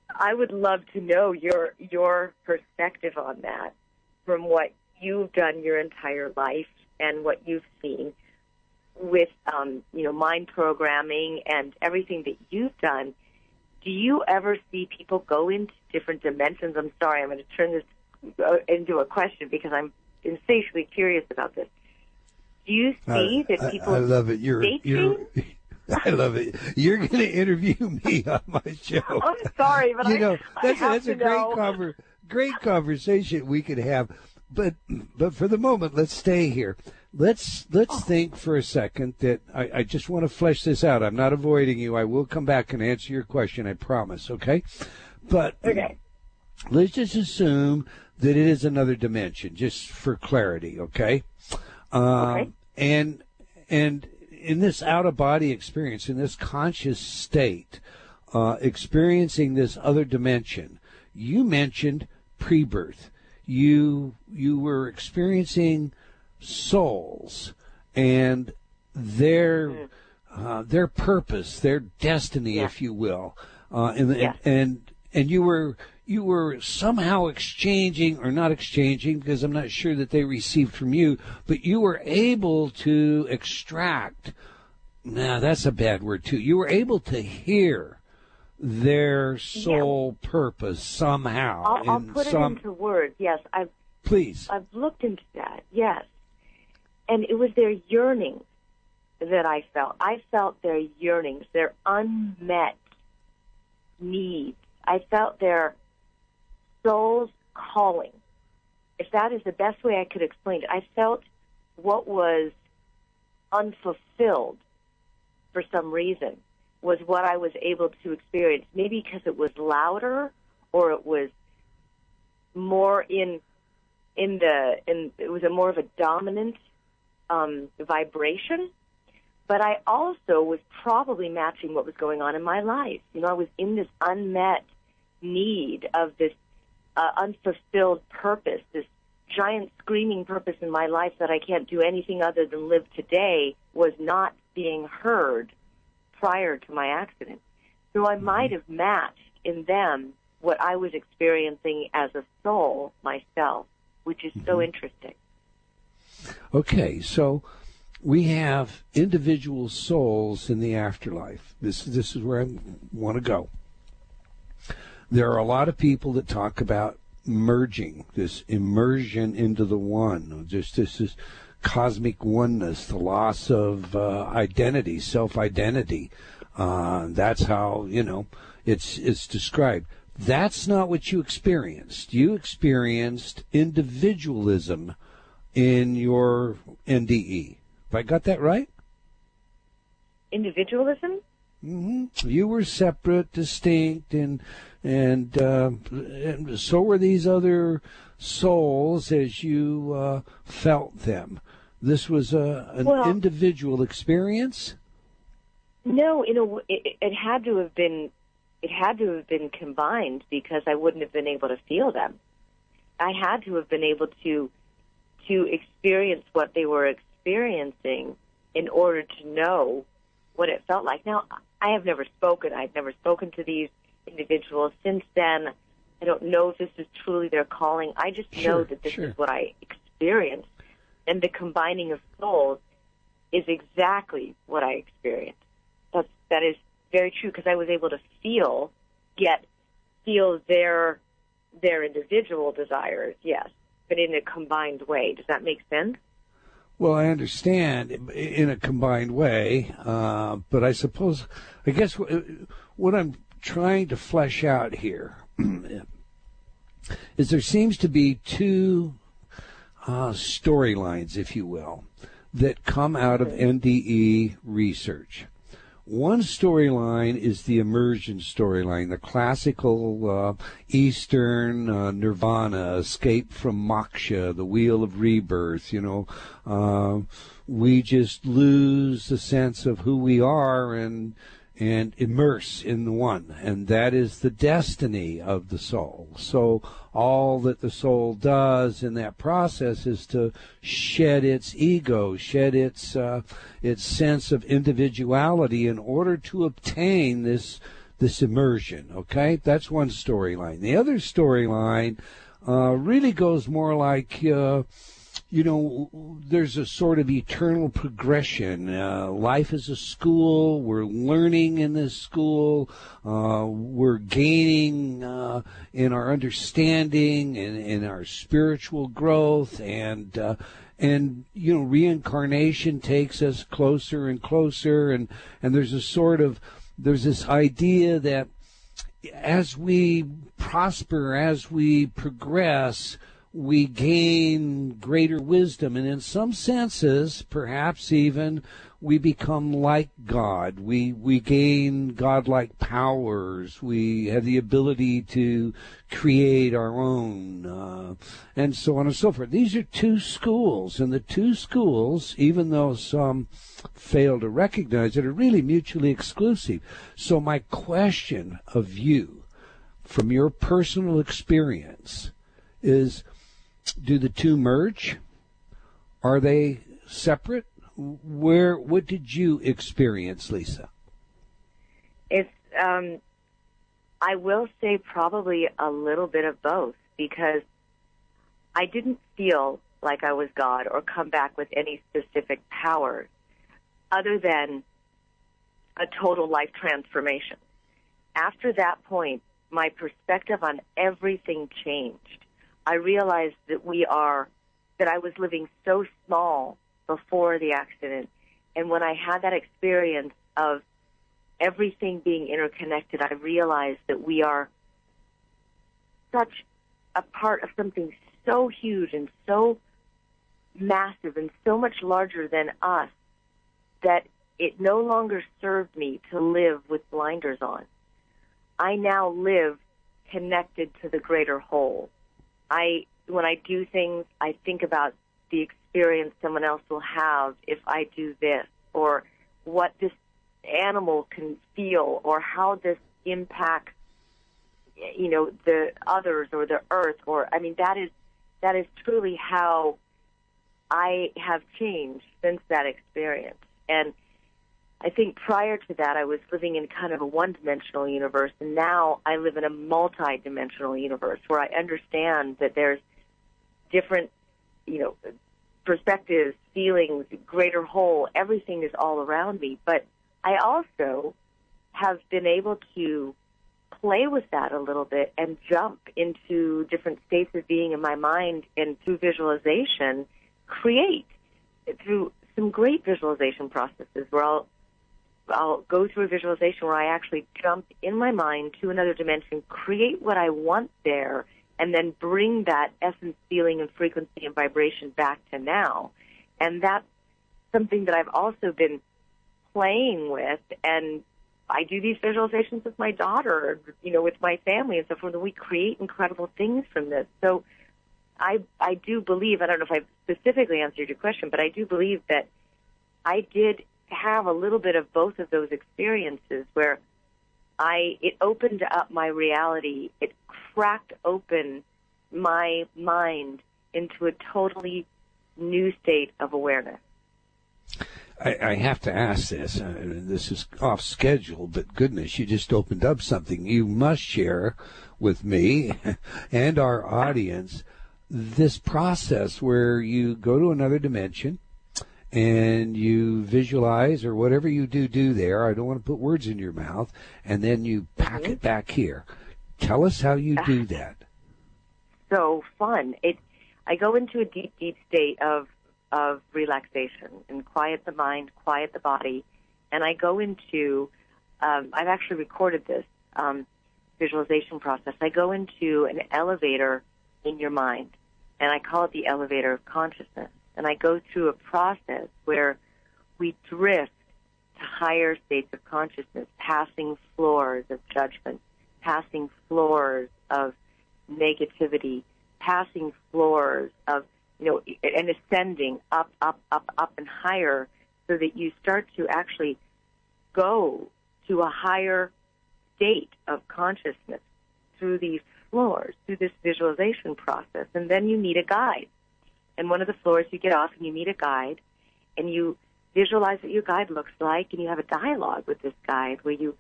I would love to know your perspective on that from what you've done your entire life and what you've seen with, mind programming and everything that you've done. Do you ever see people go into different dimensions? I'm sorry, I'm going to turn this into a question because I'm insatiably curious about this. Do you see that people... I love it. I love it. You're going to interview me on my show. I'm sorry, but that's a great conversation we could have. But for the moment, let's stay here. Let's think for a second that I just want to flesh this out. I'm not avoiding you. I will come back and answer your question. I promise. Okay. But okay. Let's just assume that it is another dimension, just for clarity. Okay. Okay. And in this out-of-body experience, in this conscious state, experiencing this other dimension, you mentioned pre-birth. You were experiencing souls and their purpose, their destiny, if you will, and you you were somehow exchanging, or not exchanging, because I'm not sure that they received from you, but you were able to extract, now that's a bad word too, you were able to hear their soul purpose somehow. I'll put it into words, yes. Please. I've looked into that, yes. And it was their yearnings that I felt. I felt their yearnings, their unmet needs. I felt their soul's calling. If that is the best way I could explain it, I felt what was unfulfilled for some reason was what I was able to experience. Maybe because it was louder, or it was more it was a more of a dominant vibration. But I also was probably matching what was going on in my life. You know, I was in this unmet need of this unfulfilled purpose, this giant screaming purpose in my life that I can't do anything other than live today, was not being heard prior to my accident. So I might have matched in them what I was experiencing as a soul myself, which is so interesting. Okay, so we have individual souls in the afterlife. This is where I want to go. There are a lot of people that talk about merging, this immersion into the one, just this cosmic oneness, the loss of identity, self-identity. That's how, it's described. That's not what you experienced. You experienced individualism in your NDE. Have I got that right? Individualism? Mm-hmm. You were separate, distinct, and so were these other souls as you felt them. This was an individual experience? No, it had to have been. It had to have been combined, because I wouldn't have been able to feel them. I had to have been able to experience what they were experiencing in order to know what it felt like. Now, I have never spoken. I've never spoken to these individuals since then. I don't know if this is truly their calling. I just know that this is what I experienced. And the combining of souls is exactly what I experienced. That is very true, because I was able to feel their individual desires, yes, but in a combined way. Does that make sense? Well, I understand in a combined way, but I guess what I'm trying to flesh out here is there seems to be two storylines, if you will, that come out of NDE research. One storyline is the immersion storyline, the classical Eastern nirvana, escape from moksha, the wheel of rebirth. We just lose the sense of who we are and immerse in the one, and that is the destiny of the soul. So all that the soul does in that process is to shed its ego, shed its sense of individuality in order to obtain this immersion. Okay, that's one storyline. The other storyline really goes more like there's a sort of eternal progression. Life is a school. We're learning in this school. We're gaining in our understanding and in our spiritual growth. And reincarnation takes us closer and closer. And there's this idea that as we prosper, as we progress, we gain greater wisdom, and in some senses, perhaps even, we become like God. We gain godlike powers. We have the ability to create our own, and so on and so forth. These are two schools, and the two schools, even though some fail to recognize it, are really mutually exclusive. So my question of you, from your personal experience, is, do the two merge? Are they separate? What did you experience, Lisa? It's I will say probably a little bit of both, because I didn't feel like I was God or come back with any specific powers other than a total life transformation. After that point, my perspective on everything changed. I realized that I was living so small before the accident. And when I had that experience of everything being interconnected, I realized that we are such a part of something so huge and so massive and so much larger than us that it no longer served me to live with blinders on. I now live connected to the greater whole. When I do things, I think about the experience someone else will have if I do this, or what this animal can feel, or how this impacts, the others or the earth. That is truly how I have changed since that experience. And I think prior to that, I was living in kind of a one-dimensional universe, and now I live in a multi-dimensional universe where I understand that there's different, perspectives, feelings, greater whole. Everything is all around me. But I also have been able to play with that a little bit and jump into different states of being in my mind, and through visualization, create through some great visualization processes where I'll go through a visualization where I actually jump in my mind to another dimension, create what I want there, and then bring that essence, feeling, and frequency and vibration back to now. And that's something that I've also been playing with, and I do these visualizations with my daughter, with my family and so forth, and we create incredible things from this. So I do believe, I don't know if I specifically answered your question, but I do believe that I did have a little bit of both of those experiences where it opened up my reality. It cracked open my mind into a totally new state of awareness. I have to ask this. This is off schedule, but goodness, you just opened up something. You must share with me and our audience this process where you go to another dimension and you visualize, or whatever you do there. I don't want to put words in your mouth. And then you pack it back here. Tell us how you do that. So fun. I go into a deep, deep state of relaxation and quiet the mind, quiet the body. And I go into, I've actually recorded this visualization process. I go into an elevator in your mind, and I call it the elevator of consciousness. And I go through a process where we drift to higher states of consciousness, passing floors of judgment, passing floors of negativity, passing floors of, and ascending up, and higher, so that you start to actually go to a higher state of consciousness through these floors, through this visualization process. And then you meet a guide. And one of the floors you get off and you meet a guide, and you visualize what your guide looks like, and you have a dialogue with this guide where you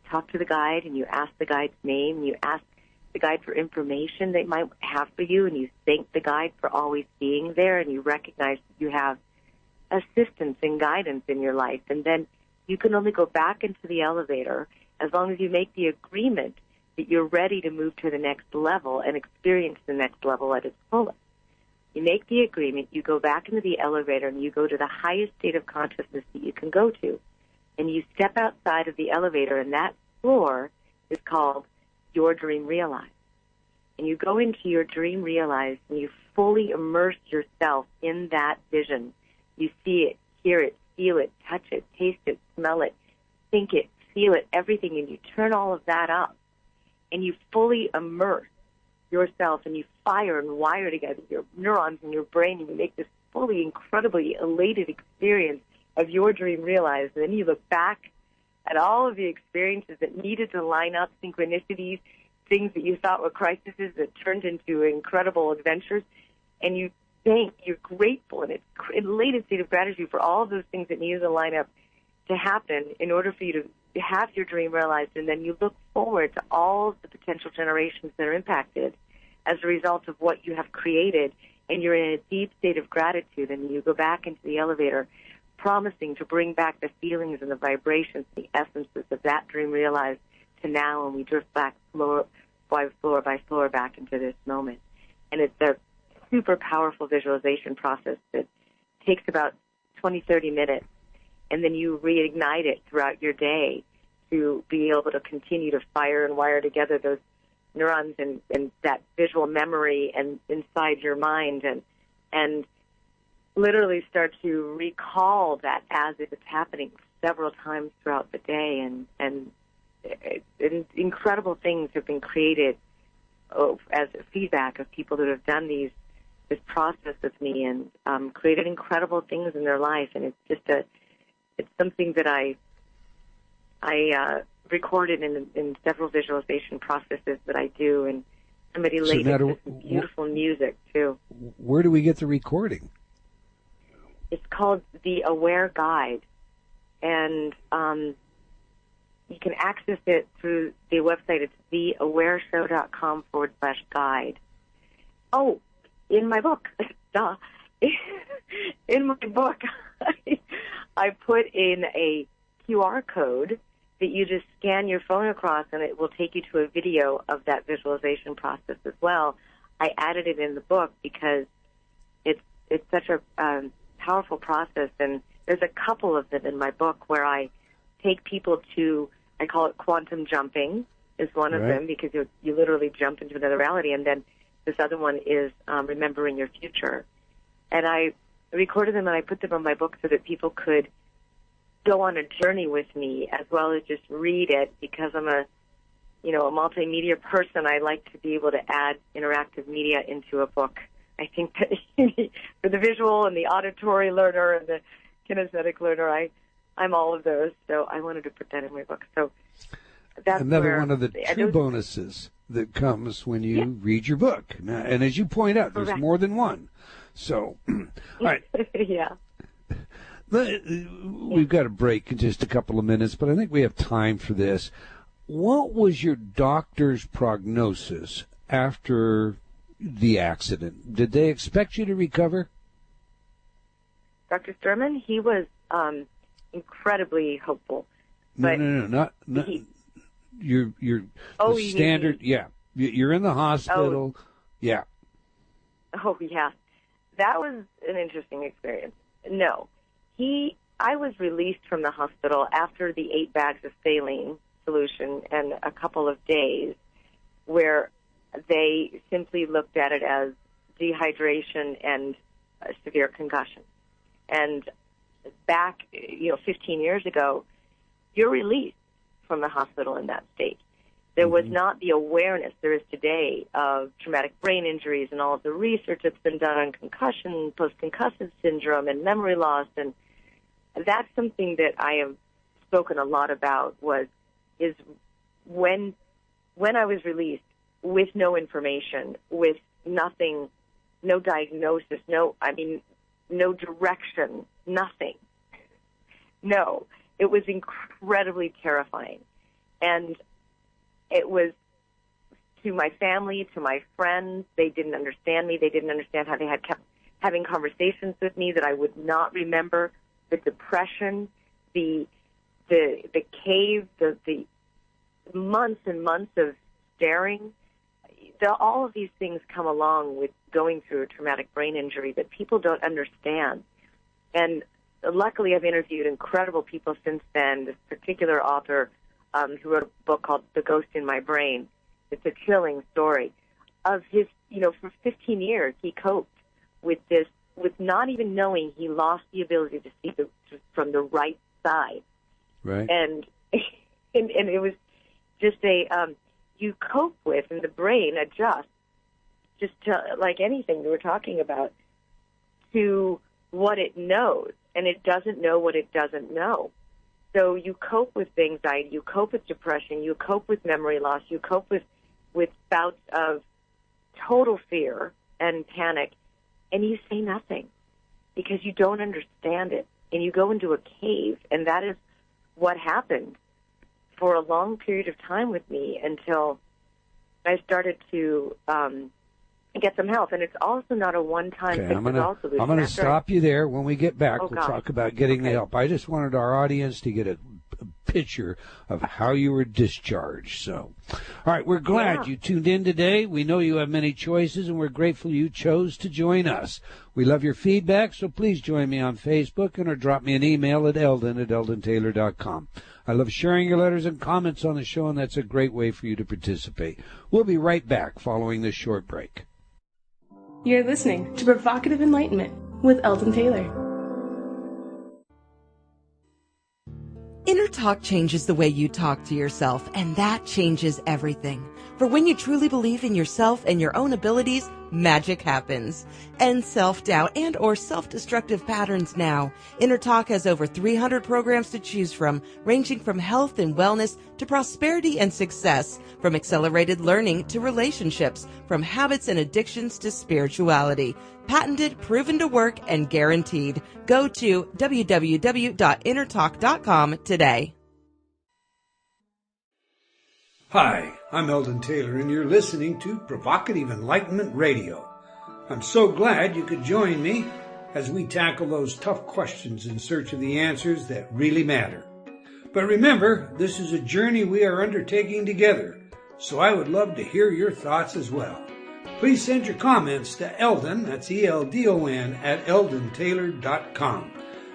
talk to the guide and you ask the guide's name, and you ask the guide for information they might have for you, and you thank the guide for always being there, and you recognize that you have assistance and guidance in your life. And then you can only go back into the elevator as long as you make the agreement that you're ready to move to the next level and experience the next level at its fullest. You make the agreement, you go back into the elevator, and you go to the highest state of consciousness that you can go to. And you step outside of the elevator, and that floor is called your dream realized. And you go into your dream realized, and you fully immerse yourself in that vision. You see it, hear it, feel it, touch it, taste it, smell it, think it, feel it, everything, and you turn all of that up. And you fully immerse yourself, and you fire and wire together your neurons in your brain, and you make this fully, incredibly elated experience of your dream realized. And then you look back at all of the experiences that needed to line up, synchronicities, things that you thought were crises that turned into incredible adventures, and you thank, you're grateful, and it's an elated state of gratitude for all of those things that needed to line up to happen in order for you to have your dream realized, and then you look forward to all the potential generations that are impacted as a result of what you have created, and you're in a deep state of gratitude, and you go back into the elevator promising to bring back the feelings and the vibrations, the essences of that dream realized to now, and we drift back floor by floor back into this moment. And it's a super powerful visualization process that takes about 20, 30 minutes, and then you reignite it throughout your day to be able to continue to fire and wire together those neurons and that visual memory and inside your mind, and literally start to recall that as if it's happening several times throughout the day, and incredible things have been created as a feedback of people that have done this process with me and created incredible things in their life. And it's just it's something that I recorded in several visualization processes that I do, and somebody laid it with some beautiful music too. Where do we get the recording? It's called The Aware Guide, and you can access it through the website. It's theawareshow.com/guide. Oh, in my book, duh. In my book, I put in a QR code that you just scan your phone across, and it will take you to a video of that visualization process as well. I added it in the book because it's such a powerful process, and there's a couple of them in my book where I take people to, I call it quantum jumping is one of them, because you literally jump into another reality, and then this other one is remembering your future. And I recorded them and I put them in my book so that people could go on a journey with me as well as just read it, because I'm a multimedia person. I like to be able to add interactive media into a book. I think that for the visual and the auditory learner and the kinesthetic learner, I'm all of those. So I wanted to put that in my book. So that's another one of the true bonuses that comes when you read your book. Now, and as you point out, there's more than one. So, all right. Yeah. We've got a break in just a couple of minutes, but I think we have time for this. What was your doctor's prognosis after the accident? Did they expect you to recover? Dr. Sturman, he was incredibly hopeful. But not your standard. Yeah, you're in the hospital. Yeah. Oh yeah, that was an interesting experience. No, I was released from the hospital after the 8 bags of saline solution and a couple of days, where they simply looked at it as dehydration and severe concussion. And back, 15 years ago, you're released from the hospital in that state. There was not the awareness there is today of traumatic brain injuries and all of the research that's been done on concussion, post-concussive syndrome, and memory loss. And that's something that I have spoken a lot about, is when I was released with no information, with nothing, no diagnosis, no direction, nothing. No, it was incredibly terrifying. And it was to my family, to my friends. They didn't understand me. They didn't understand how they had kept having conversations with me that I would not remember. The depression, the cave, the months and months of staring. All of these things come along with going through a traumatic brain injury that people don't understand. And luckily, I've interviewed incredible people since then. This particular author who wrote a book called The Ghost in My Brain. It's a chilling story of his, for 15 years, he coped with this, with not even knowing he lost the ability to see from the right side. Right. And it was just you cope with, and the brain adjusts, just to, like anything you were talking about, to what it knows, and it doesn't know what it doesn't know. So you cope with anxiety, you cope with depression, you cope with memory loss, you cope with bouts of total fear and panic, and you say nothing because you don't understand it. And you go into a cave, and that is what happened for a long period of time with me until I started to get some help. And it's also not a one-time fix. I'm gonna stop you there. When we get back, we'll talk about getting the help. I just wanted our audience to get a picture of how you were discharged. So, all right, we're glad you tuned in today. We know you have many choices, and we're grateful you chose to join us. We love your feedback, so please join me on Facebook or drop me an email at eldon@eldontaylor.com. I love sharing your letters and comments on the show, and that's a great way for you to participate. We'll be right back following this short break. You're listening to Provocative Enlightenment with Eldon Taylor. Inner talk changes the way you talk to yourself, and that changes everything. For when you truly believe in yourself and your own abilities, magic happens. End self-doubt and or self-destructive patterns now. Inner Talk has over 300 programs to choose from, ranging from health and wellness to prosperity and success, from accelerated learning to relationships, from habits and addictions to spirituality. Patented, proven to work, and guaranteed. Go to www.innertalk.com today. Hi, I'm Eldon Taylor, and you're listening to Provocative Enlightenment Radio. I'm so glad you could join me as we tackle those tough questions in search of the answers that really matter. But remember, this is a journey we are undertaking together, so I would love to hear your thoughts as well. Please send your comments to Eldon, that's ELDON, at eldontaylor.com.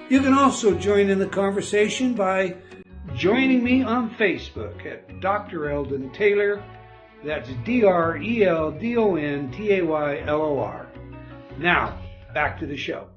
You can also join in the conversation by joining me on Facebook at Dr. Eldon Taylor, that's DRELDONTAYLOR. Now, back to the show.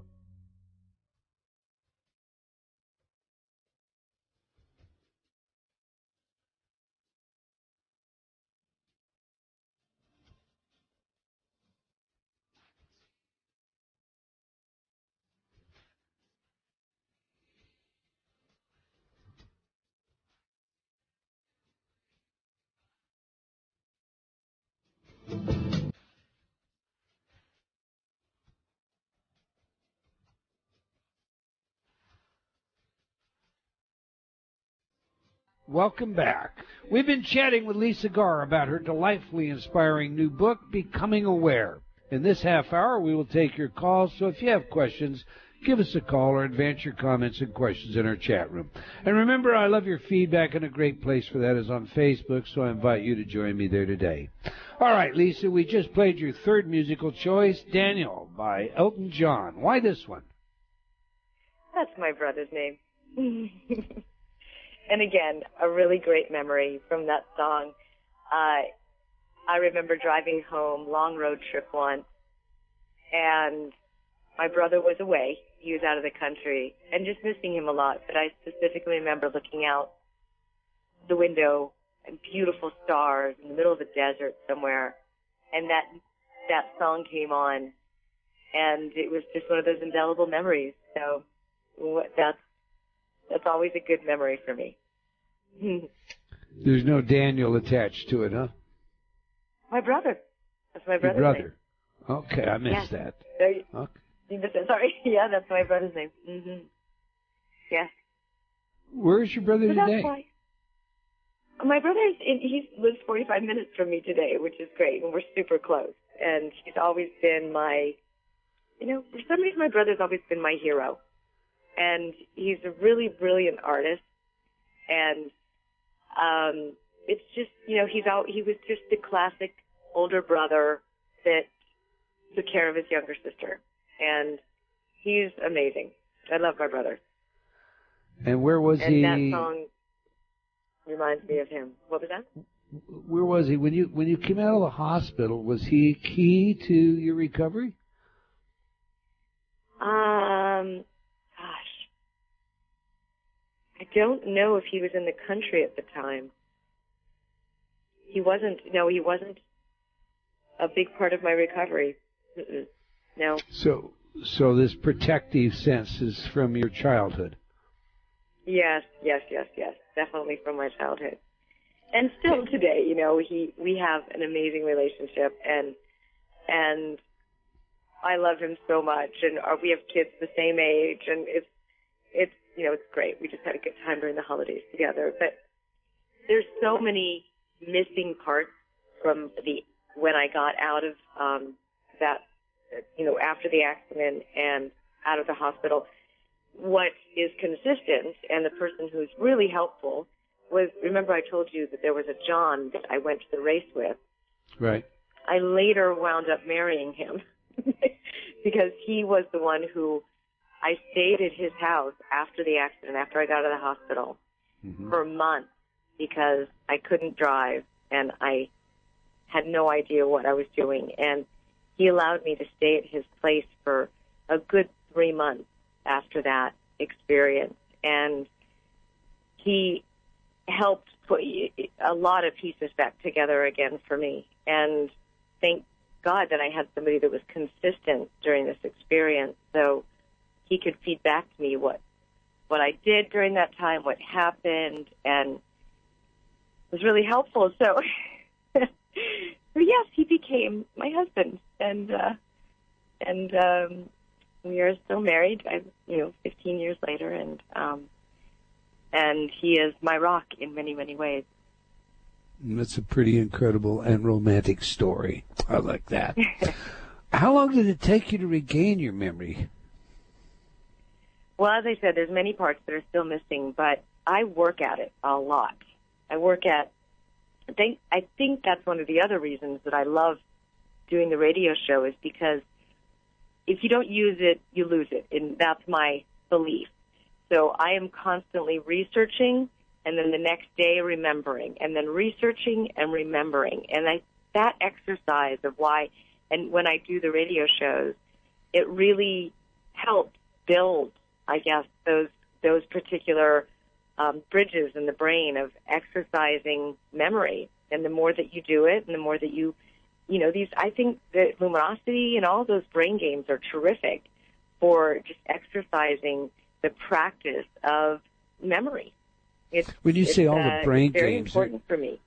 Welcome back. We've been chatting with Lisa Garr about her delightfully inspiring new book, Becoming Aware. In this half hour, we will take your calls, so if you have questions, give us a call or advance your comments and questions in our chat room. And remember, I love your feedback, and a great place for that is on Facebook, so I invite you to join me there today. All right, Lisa, we just played your third musical choice, Daniel, by Elton John. Why this one? That's my brother's name. And again, a really great memory from that song. I remember driving home, long road trip once, and my brother was away. He was out of the country, and just missing him a lot. But I specifically remember looking out the window and beautiful stars in the middle of a desert somewhere, and that song came on, and it was just one of those indelible memories. So that's always a good memory for me. There's no Daniel attached to it, huh? My brother. That's my brother's Your brother. name. Okay, I missed that. Okay. Okay. Sorry. Yeah, that's my brother's name. Mm-hmm. Yeah. Where's your brother today? That's why. My brother's he lives 45 minutes from me today, which is great, and we're super close. And he's always been my, for some reason my brother's always been my hero. And he's a really brilliant artist. And it's just, he was just the classic older brother that took care of his younger sister. And he's amazing. I love my brother. And where was he? And that song reminds me of him. What was that? Where was he? When you came out of the hospital, was he key to your recovery? I don't know if he was in the country at the time. He wasn't a big part of my recovery. No. So this protective sense is from your childhood? Yes. Definitely from my childhood. And still today, we have an amazing relationship, and I love him so much, and we have kids the same age, and it's great. We just had a good time during the holidays together. But there's so many missing parts from when I got out of that, after the accident and out of the hospital. What is consistent, and the person who's really helpful was, remember I told you that there was a John that I went to the race with. Right. I later wound up marrying him because he was the one who I stayed at his house after the accident, after I got out of the hospital, for months because I couldn't drive and I had no idea what I was doing. And he allowed me to stay at his place for a good 3 months after that experience. And he helped put a lot of pieces back together again for me. And thank God that I had somebody that was consistent during this experience, so he could feed back to me what I did during that time, what happened, and it was really helpful. So, yes, he became my husband, and we are still married. 15 years later, and he is my rock in many, many ways. That's a pretty incredible and romantic story. I like that. How long did it take you to regain your memory? Well, as I said, there's many parts that are still missing, but I work at it a lot. I think that's one of the other reasons that I love doing the radio show, is because if you don't use it, you lose it, and that's my belief. So I am constantly researching, and then the next day remembering, and then researching and remembering. And that exercise of why, and when I do the radio shows, it really helps build, I guess, those particular bridges in the brain of exercising memory. And the more that you do it, and the more that I think that Luminosity and all those brain games are terrific for just exercising the practice of memory. When you say all the brain very games, important for me.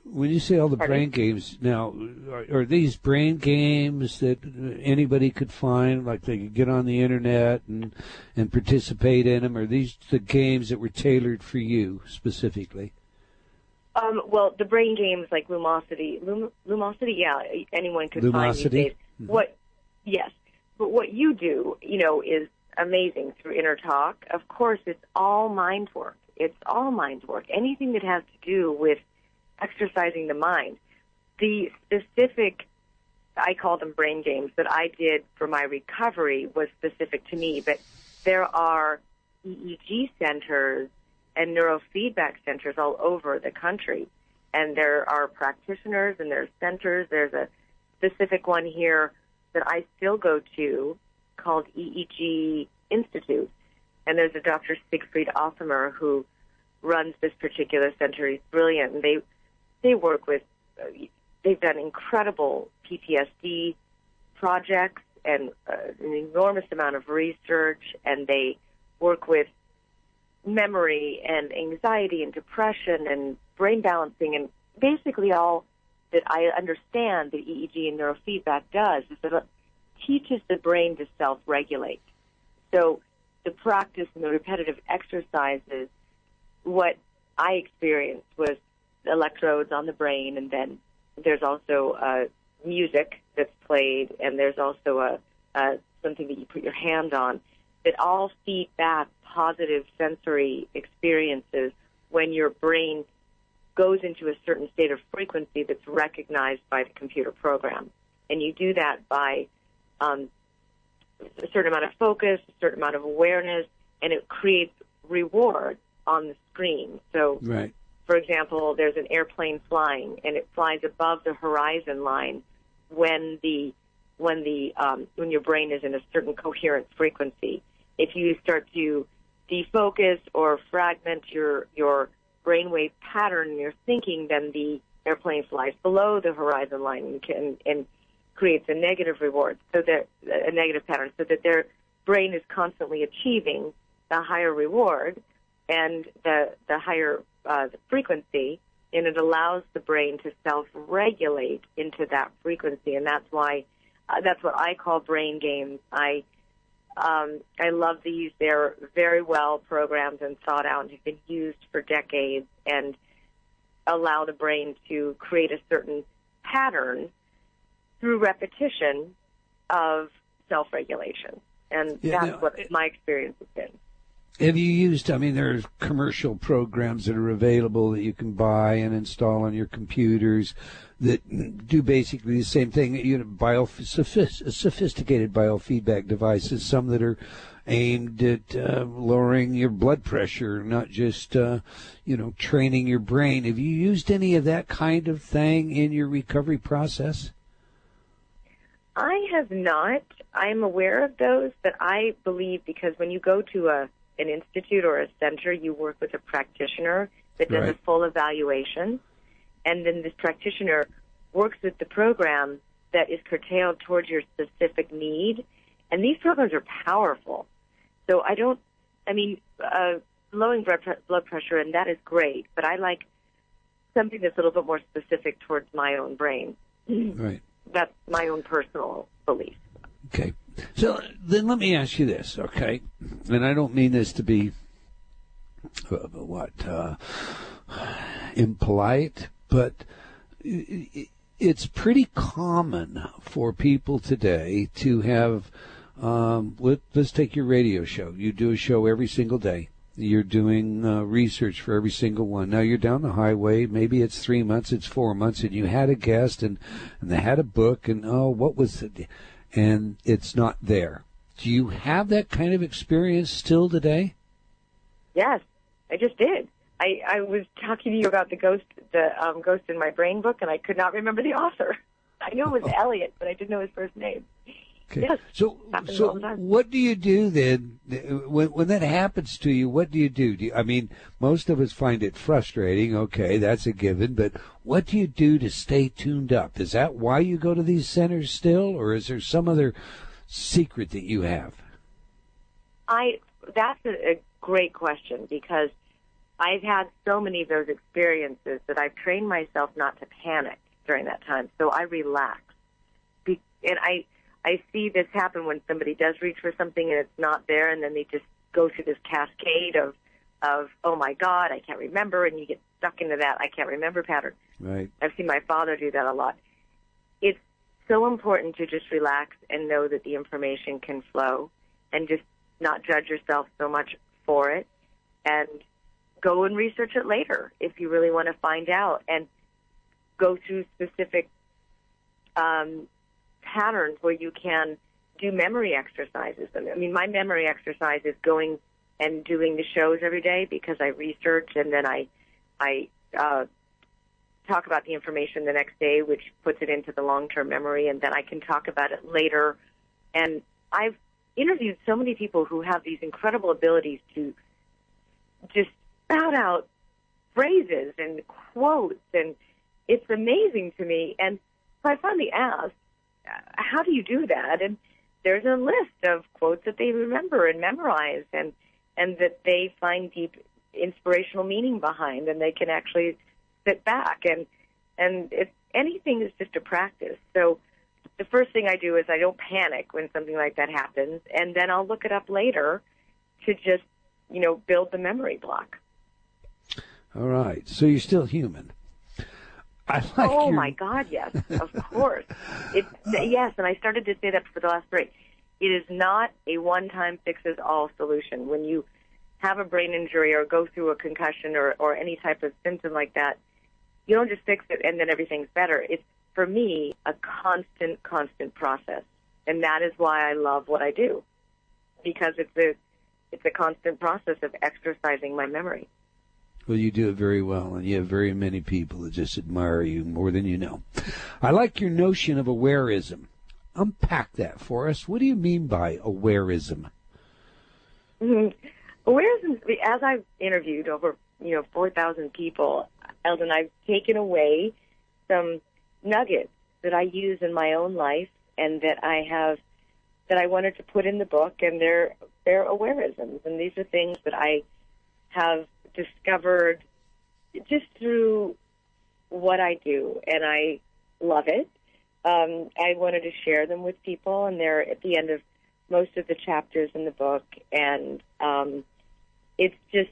When you say all the brain games, now, are these brain games that anybody could find, like they could get on the internet and participate in them? Or are these the games that were tailored for you specifically? Well, the brain games like Lumosity, yeah, anyone could find these days. Yes, but what you do, is amazing through Inner Talk. Of course, it's all mind work. It's all mind work. Anything that has to do with exercising the mind. The specific, I call them brain games, that I did for my recovery was specific to me, but there are EEG centers and neurofeedback centers all over the country, and there are practitioners and there's centers. There's a specific one here that I still go to called EEG Institute, and there's a Dr. Siegfried Othamer who runs this particular center. He's brilliant, and they work with, they've done incredible PTSD projects and an enormous amount of research, and they work with memory and anxiety and depression and brain balancing, and basically all that I understand that EEG and neurofeedback does is that it teaches the brain to self-regulate. So the practice and the repetitive exercises, what I experienced was electrodes on the brain, and then there's also music that's played, and there's also something that you put your hand on that all feed back positive sensory experiences when your brain goes into a certain state of frequency that's recognized by the computer program. And you do that by a certain amount of focus, a certain amount of awareness, and it creates reward on the screen. So, right. For example, there's an airplane flying, and it flies above the horizon line when your brain is in a certain coherent frequency. If you start to defocus or fragment your brainwave pattern in your thinking, then the airplane flies below the horizon line and creates a negative reward, a negative pattern, so that their brain is constantly achieving the higher reward and the higher the frequency, and it allows the brain to self-regulate into that frequency, and that's why that's what I call brain games. I love these. They're very well programmed and thought out and have been used for decades, and allow the brain to create a certain pattern through repetition of self-regulation. And that's what my experience has been. Have you used, there's commercial programs that are available that you can buy and install on your computers that do basically the same thing, sophisticated biofeedback devices, some that are aimed at lowering your blood pressure, not just, training your brain. Have you used any of that kind of thing in your recovery process? I have not. I'm aware of those, but I believe because when you go to an institute or a center, you work with a practitioner that does a full evaluation, and then this practitioner works with the program that is curtailed towards your specific need, and these programs are powerful. So lowering blood pressure, and that is great, but I like something that's a little bit more specific towards my own brain. Right. That's my own personal belief. Okay. So then let me ask you this, okay? And I don't mean this to be, impolite, but it's pretty common for people today to have, let's take your radio show. You do a show every single day. You're doing research for every single one. Now you're down the highway. Maybe it's 3 months, it's 4 months, and you had a guest, and they had a book, and what was it? And it's not there. Do you have that kind of experience still today? Yes, I just did. I was talking to you about the Ghost in My Brain book, and I could not remember the author. I knew it was Elliot, but I didn't know his first name. Okay. Yes, so what do you do then when that happens to you? What do you do? Most of us find it frustrating. Okay, that's a given. But what do you do to stay tuned up? Is that why you go to these centers still, or is there some other secret that you have? That's a great question, because I've had so many of those experiences that I've trained myself not to panic during that time. So I relax, and I see this happen when somebody does reach for something and it's not there, and then they just go through this cascade of oh my God, I can't remember, and you get stuck into that I can't remember pattern. Right. I've seen my father do that a lot. It's so important to just relax and know that the information can flow, and just not judge yourself so much for it, and go and research it later if you really want to find out, and go through specific patterns where you can do memory exercises. My memory exercise is going and doing the shows every day, because I research, and then I talk about the information the next day, which puts it into the long-term memory, and then I can talk about it later. And I've interviewed so many people who have these incredible abilities to just spout out phrases and quotes, and it's amazing to me. And so I finally asked, how do you do that? And there's a list of quotes that they remember and memorize, and that they find deep inspirational meaning behind, and they can actually sit back. And anything is just a practice. So the first thing I do is I don't panic when something like that happens, and then I'll look it up later to just, build the memory block. All right. So you're still human. My God, yes, of course. Yes, and I started to say that for the last break. It is not a one-time fixes-all solution. When you have a brain injury or go through a concussion or any type of symptom like that, you don't just fix it and then everything's better. It's, for me, a constant process, and that is why I love what I do, because it's a constant process of exercising my memory. Well, you do it very well, and you have very many people that just admire you more than you know. I like your notion of awareism. Unpack that for us. What do you mean by awareism? Mm-hmm. Awareism, as I've interviewed over 4,000 people, Eldon, I've taken away some nuggets that I use in my own life, and that I wanted to put in the book, and they're awareisms, and these are things that I have discovered just through what I do, and I love it. I wanted to share them with people, and they're at the end of most of the chapters in the book, and it's just,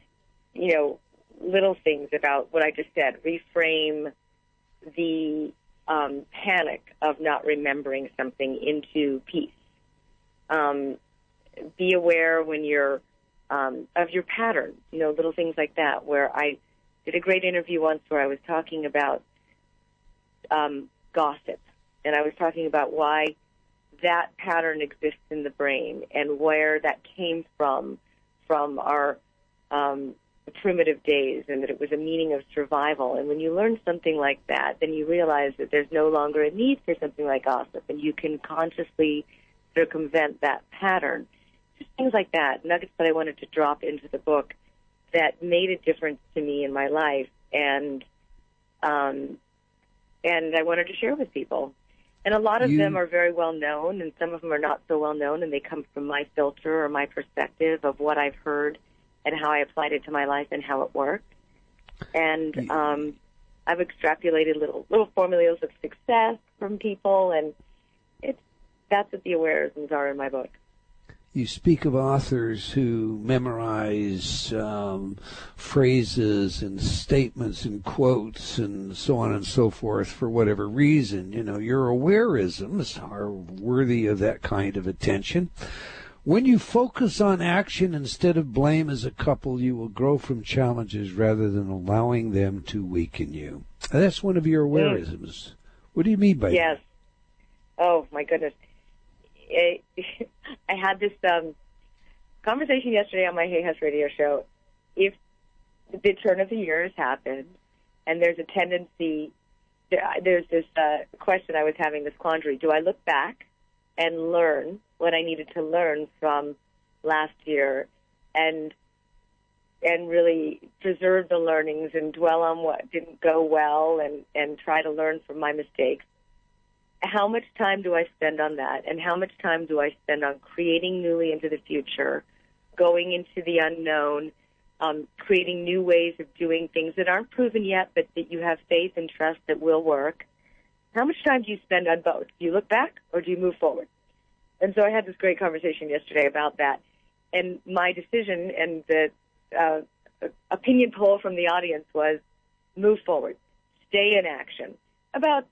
little things about what I just said. Reframe the panic of not remembering something into peace. Be aware when you're of your patterns, little things like that, where I did a great interview once where I was talking about gossip, and I was talking about why that pattern exists in the brain and where that came from our primitive days, and that it was a meaning of survival. And when you learn something like that, then you realize that there's no longer a need for something like gossip, and you can consciously circumvent that pattern. Just things like that, nuggets that I wanted to drop into the book that made a difference to me in my life, and I wanted to share with people. And a lot of them are very well known, and some of them are not so well known, and they come from my filter or my perspective of what I've heard and how I applied it to my life and how it worked. And I've extrapolated little formulas of success from people, and that's what the awareisms are in my book. You speak of authors who memorize phrases and statements and quotes and so on and so forth for whatever reason. Your awareisms are worthy of that kind of attention. When you focus on action instead of blame as a couple, you will grow from challenges rather than allowing them to weaken you. That's one of your awareisms. What do you mean by that? Yes. Oh, my goodness. I had this conversation yesterday on my Hay House radio show. If the turn of the year has happened and there's a tendency, there's this question I was having, this quandary. Do I look back and learn what I needed to learn from last year and really preserve the learnings and dwell on what didn't go well and try to learn from my mistakes? How much time do I spend on that? And how much time do I spend on creating newly into the future, going into the unknown, creating new ways of doing things that aren't proven yet, but that you have faith and trust that will work? How much time do you spend on both? Do you look back or do you move forward? And so I had this great conversation yesterday about that. And my decision and the opinion poll from the audience was move forward, stay in action. About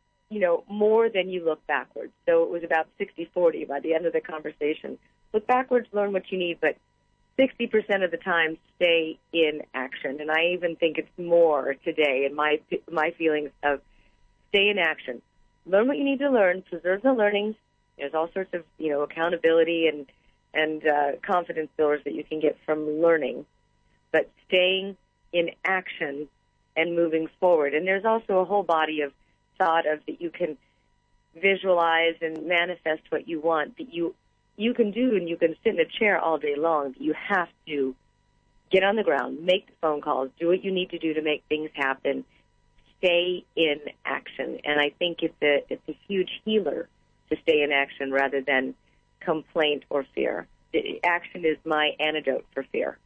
more than you look backwards. So it was about 60-40 by the end of the conversation. Look backwards, learn what you need, but 60% of the time stay in action. And I even think it's more today in my feelings of stay in action. Learn what you need to learn, preserve the learnings. There's all sorts of, accountability and confidence builders that you can get from learning, but staying in action and moving forward. And there's also a whole body of thought of that you can visualize and manifest what you want, that you can do, and you can sit in a chair all day long, but you have to get on the ground, make the phone calls, do what you need to do to make things happen, stay in action. And I think it's a huge healer to stay in action rather than complaint or fear. Action is my antidote for fear.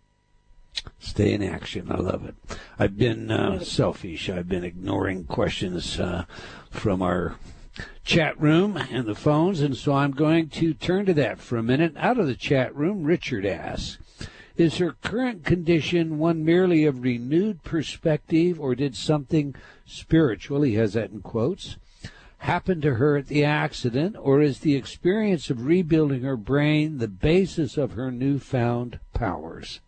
Stay in action. I love it. I've been selfish. I've been ignoring questions from our chat room and the phones, and so I'm going to turn to that for a minute. Out of the chat room, Richard asks, is her current condition one merely of renewed perspective, or did something spiritual, he has that in quotes, happen to her at the accident, or is the experience of rebuilding her brain the basis of her newfound powers?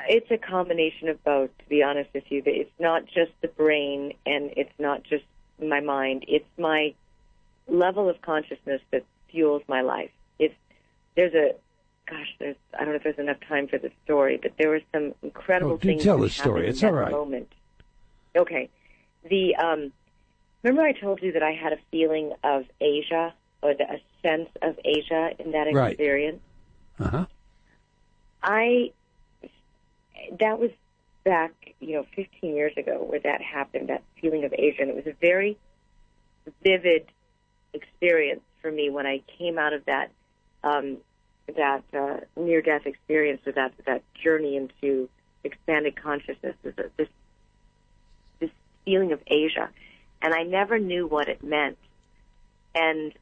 It's a combination of both, to be honest with you. It's not just the brain and it's not just my mind. It's my level of consciousness that fuels my life. I don't know if there's enough time for the story, but there were some incredible things tell that the story. happened It's in all that right. moment. Okay. Remember I told you that I had a feeling of Asia, or a sense of Asia in that experience? Right. Uh-huh. That was back, 15 years ago where that happened, that feeling of Asia. And it was a very vivid experience for me when I came out of that near-death experience, or that journey into expanded consciousness, this feeling of Asia. And I never knew what it meant. And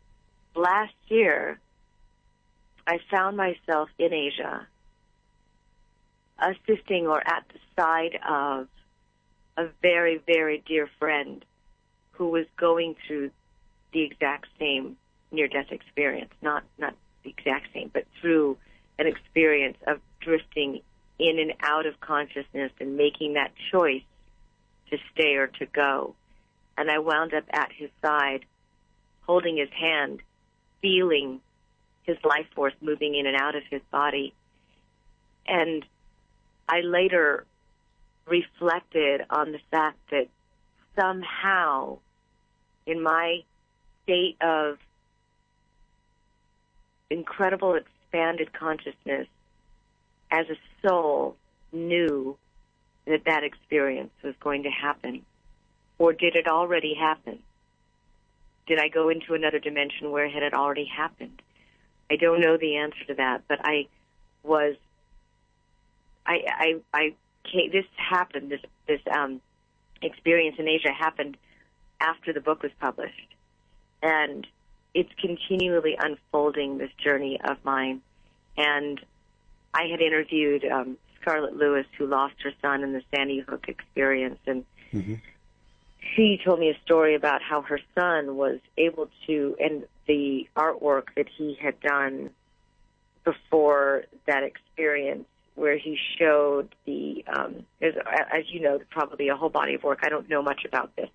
last year, I found myself in Asia, assisting or at the side of a very, very dear friend who was going through the exact same near-death experience, not the exact same, but through an experience of drifting in and out of consciousness and making that choice to stay or to go. And I wound up at his side, holding his hand, feeling his life force moving in and out of his body. And I later reflected on the fact that somehow in my state of incredible expanded consciousness, as a soul, knew that that experience was going to happen. Or did it already happen? Did I go into another dimension where it had already happened? I don't know the answer to that, but this happened, this experience in Asia happened after the book was published. And it's continually unfolding, this journey of mine. And I had interviewed Scarlett Lewis, who lost her son in the Sandy Hook experience, and she told me a story about how her son was able to, and the artwork that he had done before that experience, where he showed the, as you know, probably a whole body of work. I don't know much about this,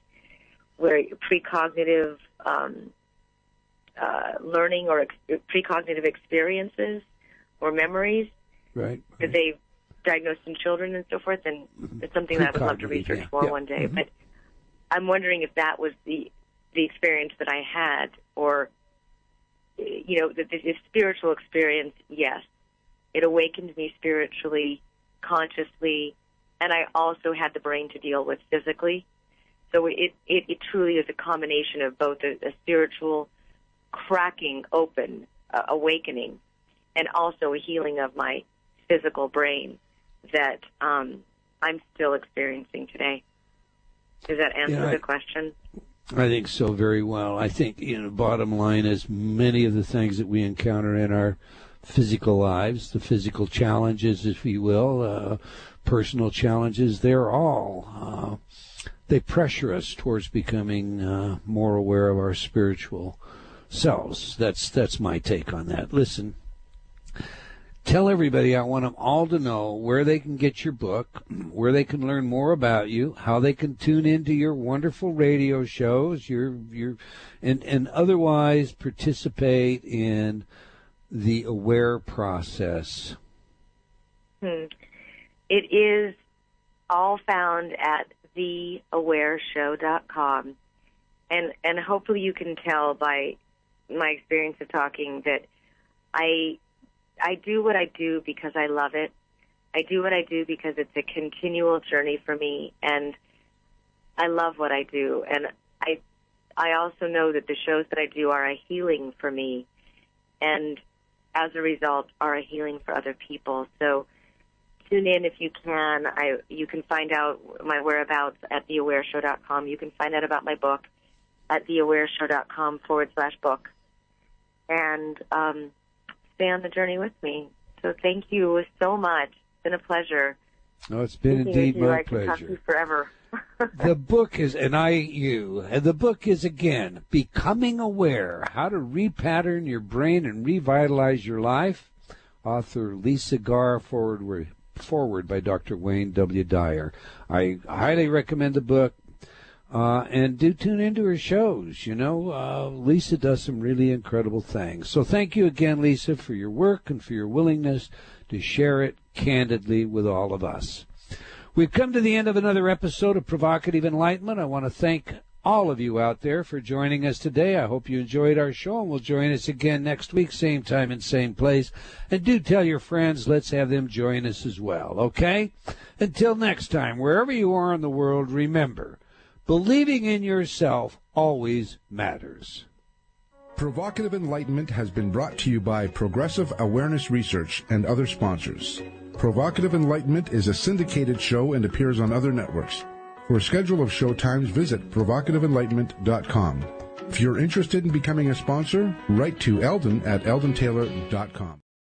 where precognitive learning or precognitive experiences or memories that they've diagnosed in children and so forth, and it's something that I would love to research more one day. But I'm wondering if that was the experience that I had, or, you know, the spiritual experience. Yes, it awakened me spiritually, consciously, and I also had the brain to deal with physically. So it truly is a combination of both a spiritual cracking open, awakening, and also a healing of my physical brain that I'm still experiencing today. Does that answer the question? I think so, very well. I think, bottom line is many of the things that we encounter in our physical lives, the physical challenges, if you will, personal challenges, they're all, they pressure us towards becoming more aware of our spiritual selves. That's my take on that. Listen, tell everybody, I want them all to know where they can get your book, where they can learn more about you, how they can tune into your wonderful radio shows, and otherwise participate in the aware process. It is all found at theawareshow.com, and hopefully you can tell by my experience of talking that I do what I do because I love it. I do what I do because it's a continual journey for me, and I love what I do. And I also know that the shows that I do are a healing for me, and as a result are a healing for other people. So tune in if you can. You can find out my whereabouts at theawareshow.com. You can find out about my book at theawareshow.com/book. And stay on the journey with me. So thank you so much. It's been a pleasure. Oh, it's been indeed my pleasure. I can talk to you forever. The book is, and the book is, again, Becoming Aware, How to Repattern Your Brain and Revitalize Your Life. Author Lisa Garr, forward by Dr. Wayne W. Dyer. I highly recommend the book. And do tune into her shows. Lisa does some really incredible things. So thank you again, Lisa, for your work and for your willingness to share it candidly with all of us. We've come to the end of another episode of Provocative Enlightenment. I want to thank all of you out there for joining us today. I hope you enjoyed our show, and will join us again next week, same time and same place. And do tell your friends, let's have them join us as well, okay? Until next time, wherever you are in the world, remember, believing in yourself always matters. Provocative Enlightenment has been brought to you by Progressive Awareness Research and other sponsors. Provocative Enlightenment is a syndicated show and appears on other networks. For a schedule of show times, visit provocativeenlightenment.com. If you're interested in becoming a sponsor, write to Eldon at eldontaylor.com.